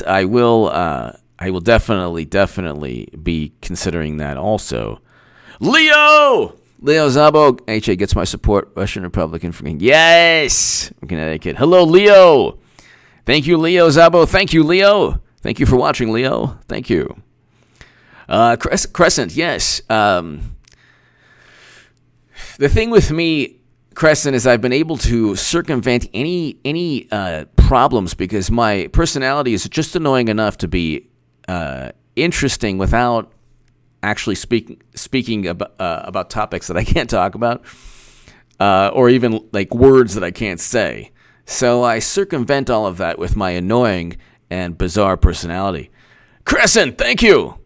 I will definitely be considering that also. Leo Zabo, H.A. gets my support. Russian Republican from... Yes! From Connecticut. Hello, Leo! Thank you, Leo Zabo. Thank you, Leo. Thank you for watching, Leo. Thank you. Crescent, yes. The thing with me, Crescent, is I've been able to circumvent any problems because my personality is just annoying enough to be interesting without actually speaking about topics that I can't talk about, or even like words that I can't say. So I circumvent all of that with my annoying and bizarre personality. Crescent, thank you.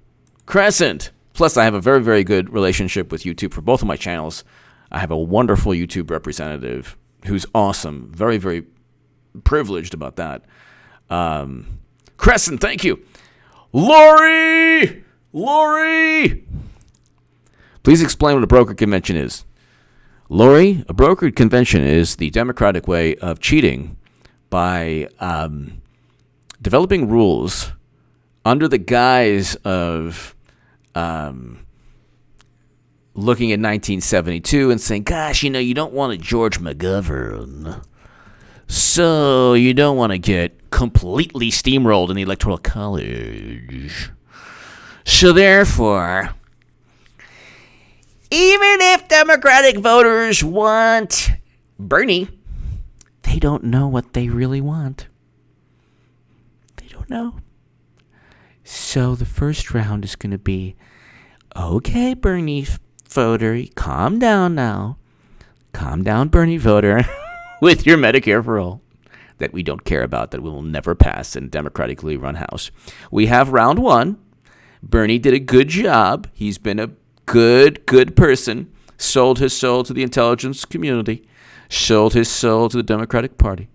Crescent. Plus, I have a very, very good relationship with YouTube for both of my channels. I have a wonderful YouTube representative who's awesome. Very, very privileged about that. Crescent, thank you. Lori! Please explain what a brokered convention is. Lori, a brokered convention is the democratic way of cheating by developing rules under the guise of looking at 1972 and saying, gosh, you don't want a George McGovern. So you don't want to get completely steamrolled in the Electoral College. So therefore, even if Democratic voters want Bernie, they don't know what they really want. They don't know. So the first round is going to be, okay, Bernie voter, calm down now. Calm down, Bernie voter, with your Medicare for all that we don't care about, that we will never pass in a democratically run house. We have round one. Bernie did a good job. He's been a good person. Sold his soul to the intelligence community. Sold his soul to the Democratic Party.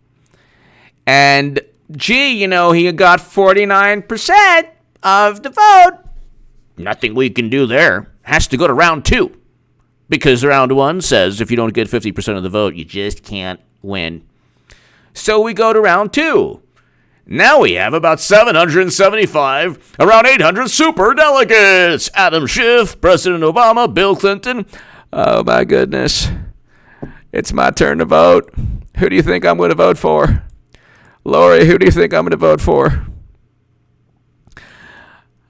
And, he got 49% of the vote. Nothing we can do there. Has to go to round two. Because round one says if you don't get 50% of the vote, you just can't win. So we go to round two. Now we have about 775, around 800 super delegates. Adam Schiff, President Obama, Bill Clinton. Oh, my goodness. It's my turn to vote. Who do you think I'm going to vote for? Lori, who do you think I'm going to vote for?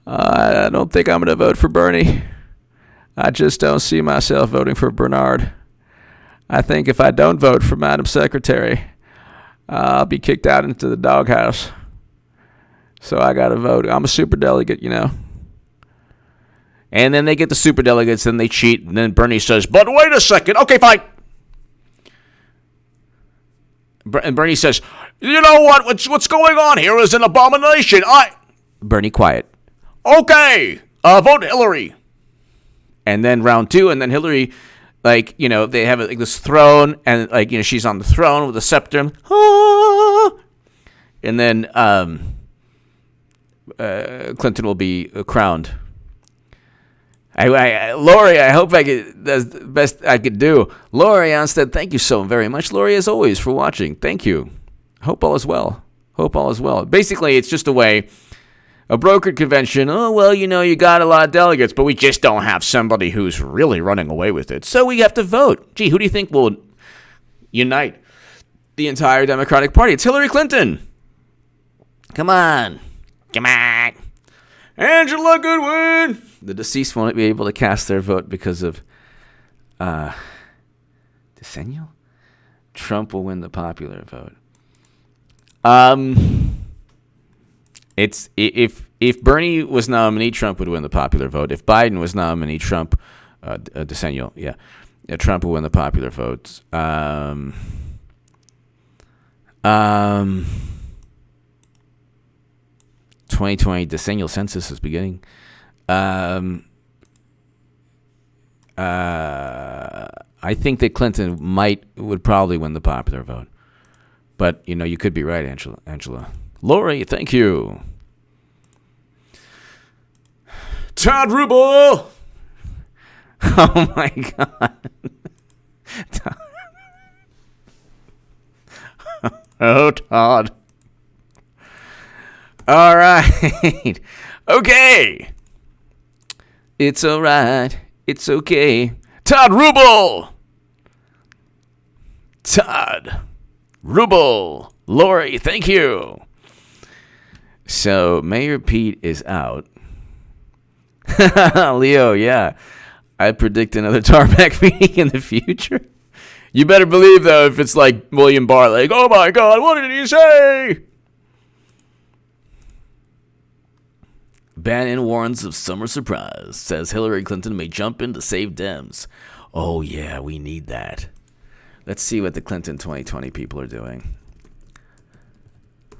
I don't think I'm going to vote for Bernie. I just don't see myself voting for Bernard. I think if I don't vote for Madam Secretary, I'll be kicked out into the doghouse. So I got to vote. I'm a super delegate, And then they get the super delegates, then they cheat, and then Bernie says, but wait a second. Okay, fine. And Bernie says, you know what? What's going on here is an abomination. Bernie, quiet. Okay, vote Hillary. And then round two, and then Hillary, they have this throne, and she's on the throne with a scepter. And then Clinton will be crowned. Lori, I hope that's the best I could do. Lori Onstead, thank you so very much, Lori, as always, for watching. Thank you. Hope all is well. Basically, it's just a brokered convention. Oh, well, you got a lot of delegates, but we just don't have somebody who's really running away with it. So we have to vote. Gee, who do you think will unite the entire Democratic Party? It's Hillary Clinton. Come on. Angela Goodwin. The deceased won't be able to cast their vote because of decennial. Trump will win the popular vote. It's if Bernie was nominee, Trump would win the popular vote. If Biden was nominee, Trump, decennial, Trump will win the popular votes. 2020 decennial census is beginning. I think that Clinton would probably win the popular vote. But, you could be right, Angela. Lori, thank you. Todd Rubel! Oh, my God. Oh, Todd. All right. Okay. It's all right. It's okay. Todd Rubel! Todd Rubel. Lori, thank you. So, Mayor Pete is out. Leo, yeah. I predict another tarmac meeting in the future. You better believe, though, if it's like William Barr, like, oh my God, what did he say? Bannon warns of summer surprise, says Hillary Clinton may jump in to save Dems. Oh, yeah, we need that. Let's see what the Clinton 2020 people are doing.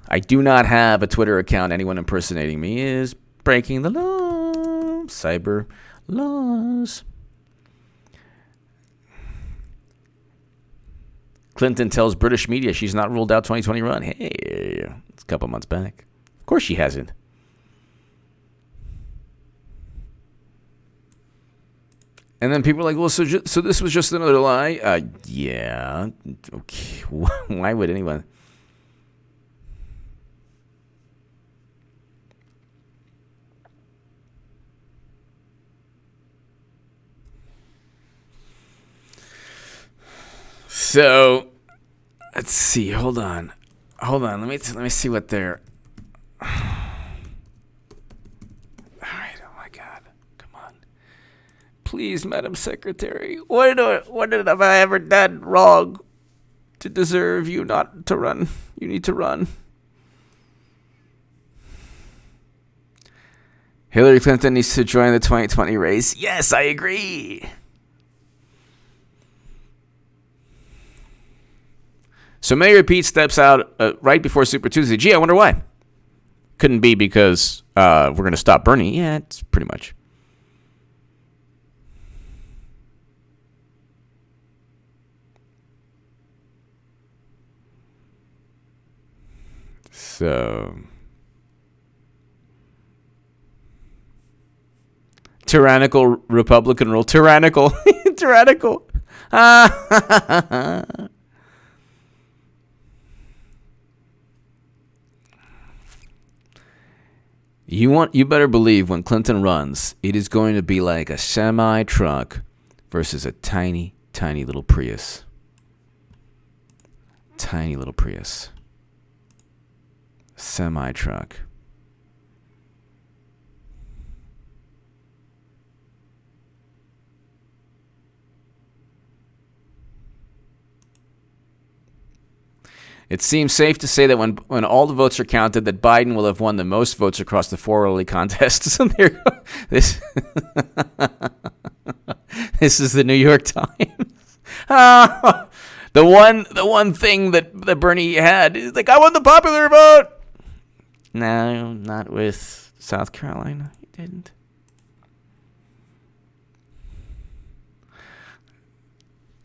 I do not have a Twitter account. Anyone impersonating me is breaking the law. Cyber laws. Clinton tells British media she's not ruled out 2020 run. Hey, it's a couple months back. Of course she hasn't. And then people are like, well, so this was just another lie? Yeah. Okay. Why would anyone? So, let's see. Hold on. Let me see what they're. All right. Oh my God. Come on. Please, Madam Secretary. What have I ever done wrong to deserve you not to run? You need to run. Hillary Clinton needs to join the 2020 race. Yes, I agree. So Mayor Pete steps out right before Super Tuesday. Gee, I wonder why. Couldn't be because we're going to stop Bernie. Yeah, it's pretty much. So, tyrannical Republican rule. Tyrannical. Tyrannical. You better believe when Clinton runs, it is going to be like a semi-truck versus a tiny, tiny little Prius. Tiny little Prius. Semi-truck. It seems safe to say that when all the votes are counted, that Biden will have won the most votes across the four early contests. So there you go. This is the New York Times. The one thing that Bernie had is like, I won the popular vote. No, not with South Carolina. He didn't.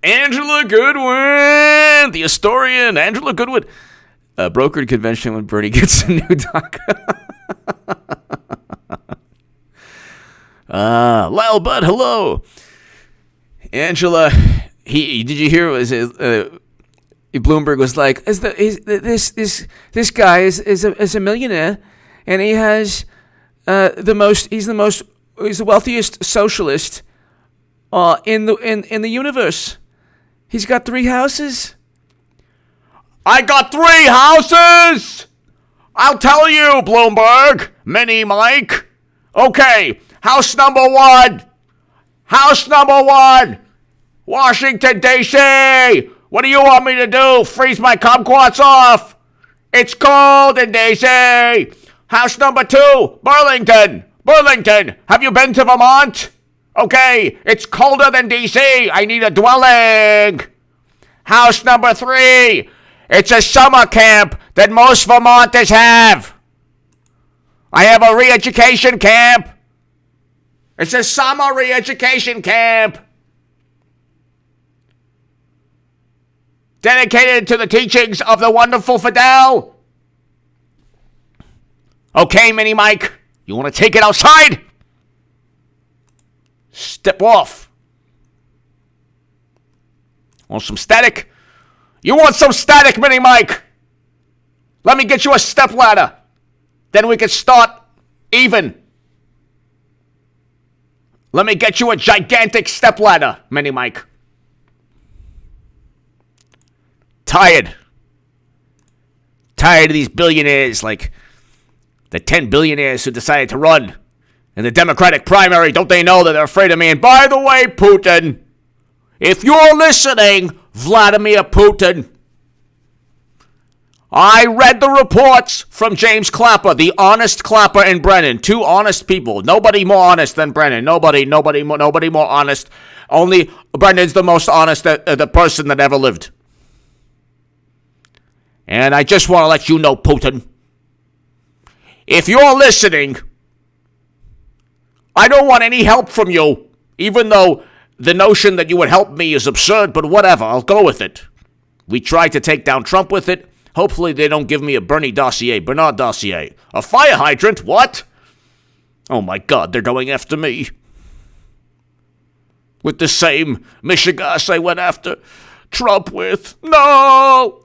Angela Goodwin, the historian, Angela Goodwin. A brokered convention when Bernie gets a new DACA. Lyle Budd, hello. Angela, did you hear? Bloomberg was like, this guy is a millionaire, and he has he's the wealthiest socialist in the universe. He's got 3 houses. I got 3 houses! I'll tell you, Bloomberg. Mini Mike. Okay, house number 1. House number 1. Washington, D.C. What do you want me to do? Freeze my kumquats off? It's cold in D.C. House number 2. Burlington. Have you been to Vermont? Okay, it's colder than D.C. I need a dwelling. House number 3. It's a summer camp that most Vermonters have. I have a re-education camp. It's a summer re-education camp. dedicated to the teachings of the wonderful Fidel. Okay, Mini Mike, you want to take it outside? Step off. Want some static? You want some static, Mini Mike? Let me get you a stepladder. Then we can start even. Let me get you a gigantic stepladder, Mini Mike. Tired of these billionaires, like the 10 billionaires who decided to run in the Democratic primary. Don't they know that they're afraid of me? And by the way, Putin, if you're listening, Vladimir Putin, I read the reports from James Clapper, the honest Clapper and Brennan. Two honest people. Nobody more honest than Brennan. Nobody more honest. Only Brennan's the most honest the person that ever lived. And I just want to let you know, Putin, if you're listening, I don't want any help from you, even though the notion that you would help me is absurd, but whatever, I'll go with it. We tried to take down Trump with it. Hopefully they don't give me a Bernard dossier. A fire hydrant? What? Oh my God, they're going after me. With the same mishegas I went after Trump with. No!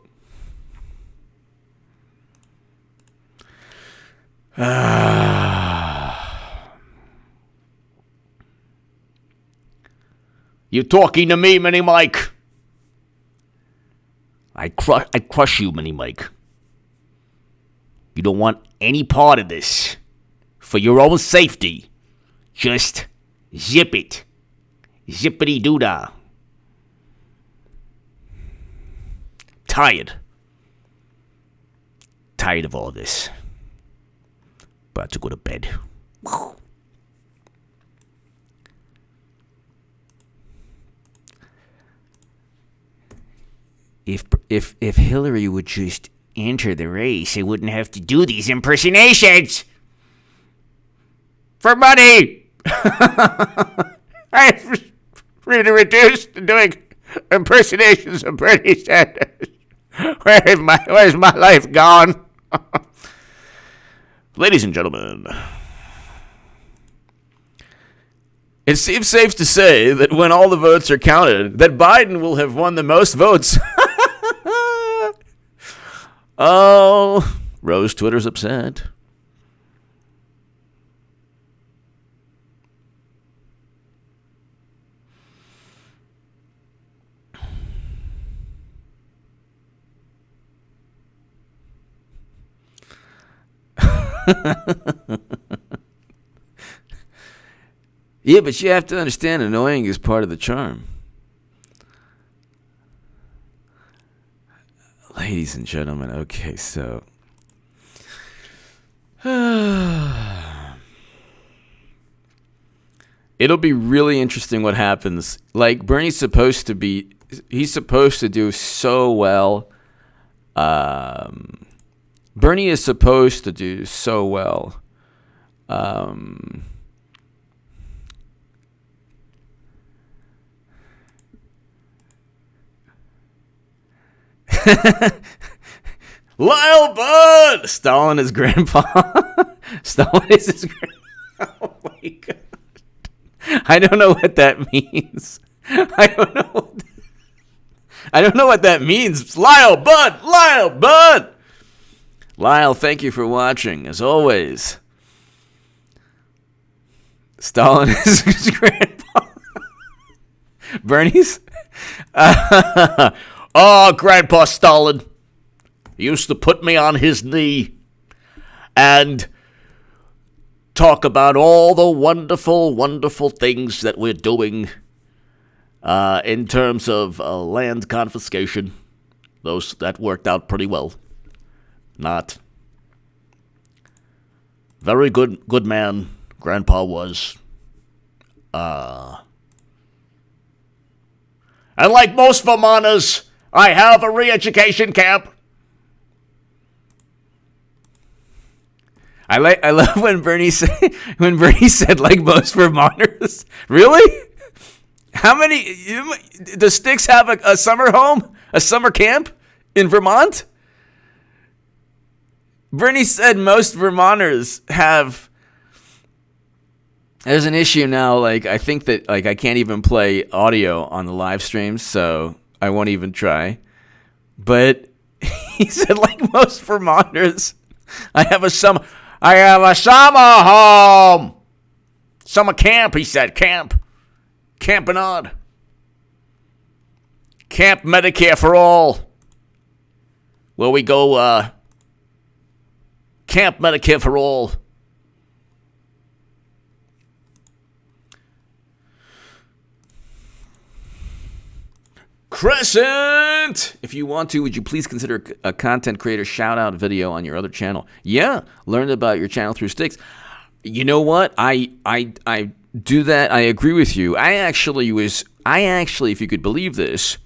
You talking to me, Mini Mike? I'd crush you, Mini Mike. You don't want any part of this. For your own safety, just zip it. Zippity-doo-dah. Tired of all this. About to go to bed. If Hillary would just enter the race, I wouldn't have to do these impersonations. For money! I'm really reduced to doing impersonations of Bernie Sanders. Where's my life gone? Ladies and gentlemen, it seems safe to say that when all the votes are counted, that Biden will have won the most votes. Oh, Rose Twitter's upset. Yeah, but you have to understand, annoying is part of the charm. Ladies and gentlemen, okay, so it'll be really interesting what happens. Like, he's supposed to do so well. Bernie is supposed to do so well. Lyle Bud! Stalin is grandpa. Stalin is his grandpa. Oh my God. I don't know what that means. I don't know what that means. Lyle Bud! Lyle, thank you for watching, as always. Stalin is his grandpa. Bernie's? Oh, Grandpa Stalin. He used to put me on his knee and talk about all the wonderful, wonderful things that we're doing in terms of land confiscation. That worked out pretty well. Not. Very good man, Grandpa was. And like most Vermonters, I have a re-education camp. I love when Bernie said like most Vermonters. Really? How many? Does Sticks have a summer home? A summer camp in Vermont? Bernie said most Vermonters have... There's an issue now, like, I think that, like, I can't even play audio on the live streams, so I won't even try. But he said, like most Vermonters, I have a summer home. Summer camp, he said, camp. Camping on. Camp Medicare for All. Where we go, Camp Medicare for All. Crescent! If you want to, would you please consider a content creator shout-out video on your other channel? Yeah, learned about your channel through Sticks. You know what? I do that. I agree with you. I actually, if you could believe this,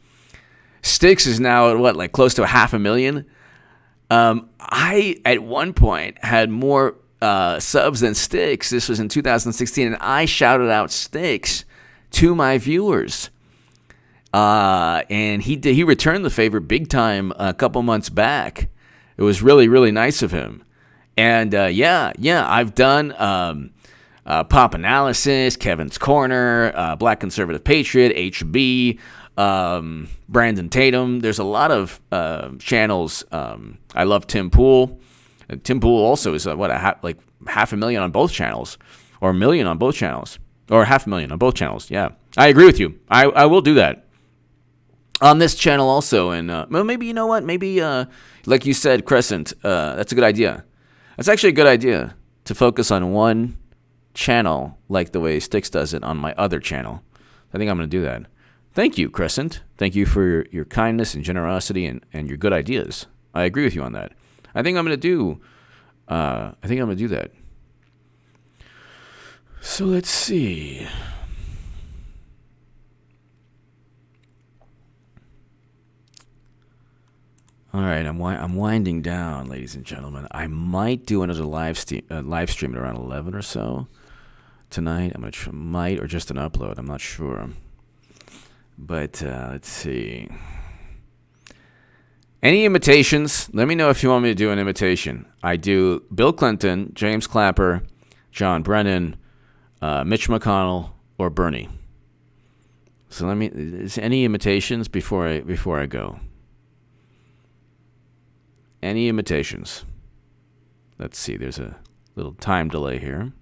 Sticks is now at what, like close to 500,000? I, at one point, had more subs than Sticks. This was in 2016, and I shouted out Sticks to my viewers. And he returned the favor big time a couple months back. It was really, really nice of him. And yeah, I've done Pop Analysis, Kevin's Corner, Black Conservative Patriot, HB, Brandon Tatum. There's a lot of channels. I love Tim Pool. Tim Pool also is like 500,000 on both channels, or 1 million on both channels, or 500,000 on both channels. Yeah, I agree with you. I will do that. On this channel also, and well, maybe, you know what, maybe, like you said, Crescent, that's a good idea. That's actually a good idea, to focus on one channel, like the way Sticks does it on my other channel. I think I'm going to do that. Thank you, Crescent. Thank you for your kindness and generosity and your good ideas. I agree with you on that. I think I'm going to do that. So let's see. All right, I'm winding down, ladies and gentlemen. I might do another live stream at around 11 or so tonight. I'm gonna might, or just an upload. I'm not sure. But let's see. Any imitations? Let me know if you want me to do an imitation. I do Bill Clinton, James Clapper, John Brennan, Mitch McConnell, or Bernie. So is any imitations before I go? Any imitations? Let's see, there's a little time delay here.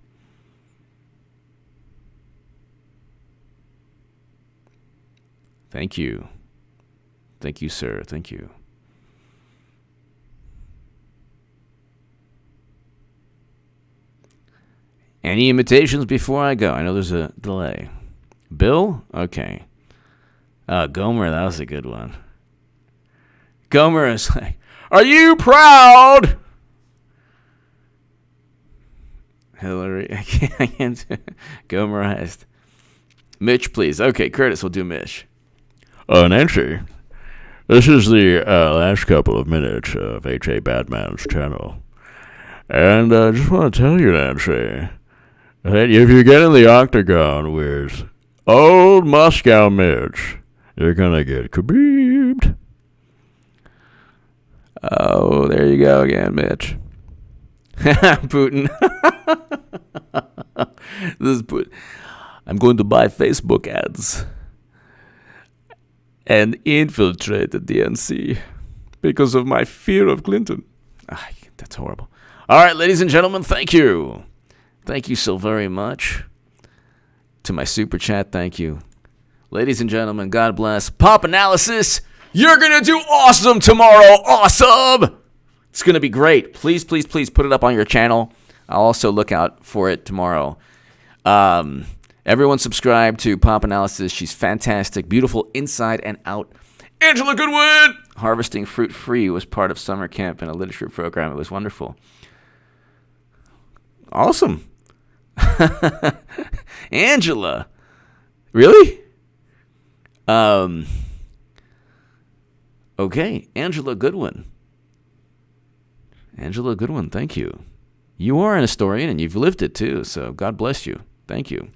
Thank you. Thank you, sir. Thank you. Any imitations before I go? I know there's a delay. Bill? Okay. Gomer, that was a good one. Gomer is like, are you proud? Hillary, I can't. Gomerized. Mitch, please. Okay, Curtis will do Mitch. Nancy, this is the last couple of minutes of H.A. Badman's channel. And I just want to tell you, Nancy, that if you get in the octagon with old Moscow Mitch, you're going to get khabibed. Oh, there you go again, Mitch. Putin. This is Putin. I'm going to buy Facebook ads and infiltrate the DNC because of my fear of Clinton. That's horrible. All right, ladies and gentlemen, thank you. Thank you so very much. To my super chat, thank you. Ladies and gentlemen, God bless. Pop Analysis. You're going to do awesome tomorrow. Awesome. It's going to be great. Please, please, please put it up on your channel. I'll also look out for it tomorrow. Everyone subscribe to Pop Analysis. She's fantastic. Beautiful inside and out. Angela Goodwin. Harvesting Fruit Free was part of summer camp in a literature program. It was wonderful. Awesome. Angela. Really? Okay, Angela Goodwin. Angela Goodwin, thank you. You are an historian, and you've lived it, too, so God bless you. Thank you.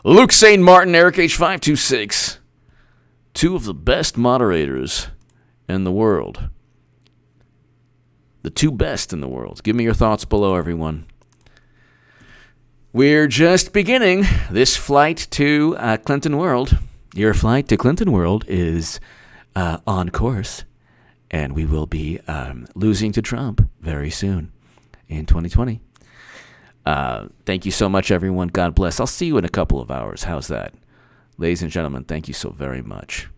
Luke St. Martin, Eric H526. two of the best moderators in the world. The two best in the world. Give me your thoughts below, everyone. We're just beginning this flight to Clinton World. Your flight to Clinton World is on course, and we will be losing to Trump very soon in 2020. Thank you so much, everyone. God bless. I'll see you in a couple of hours. How's that? Ladies and gentlemen, thank you so very much.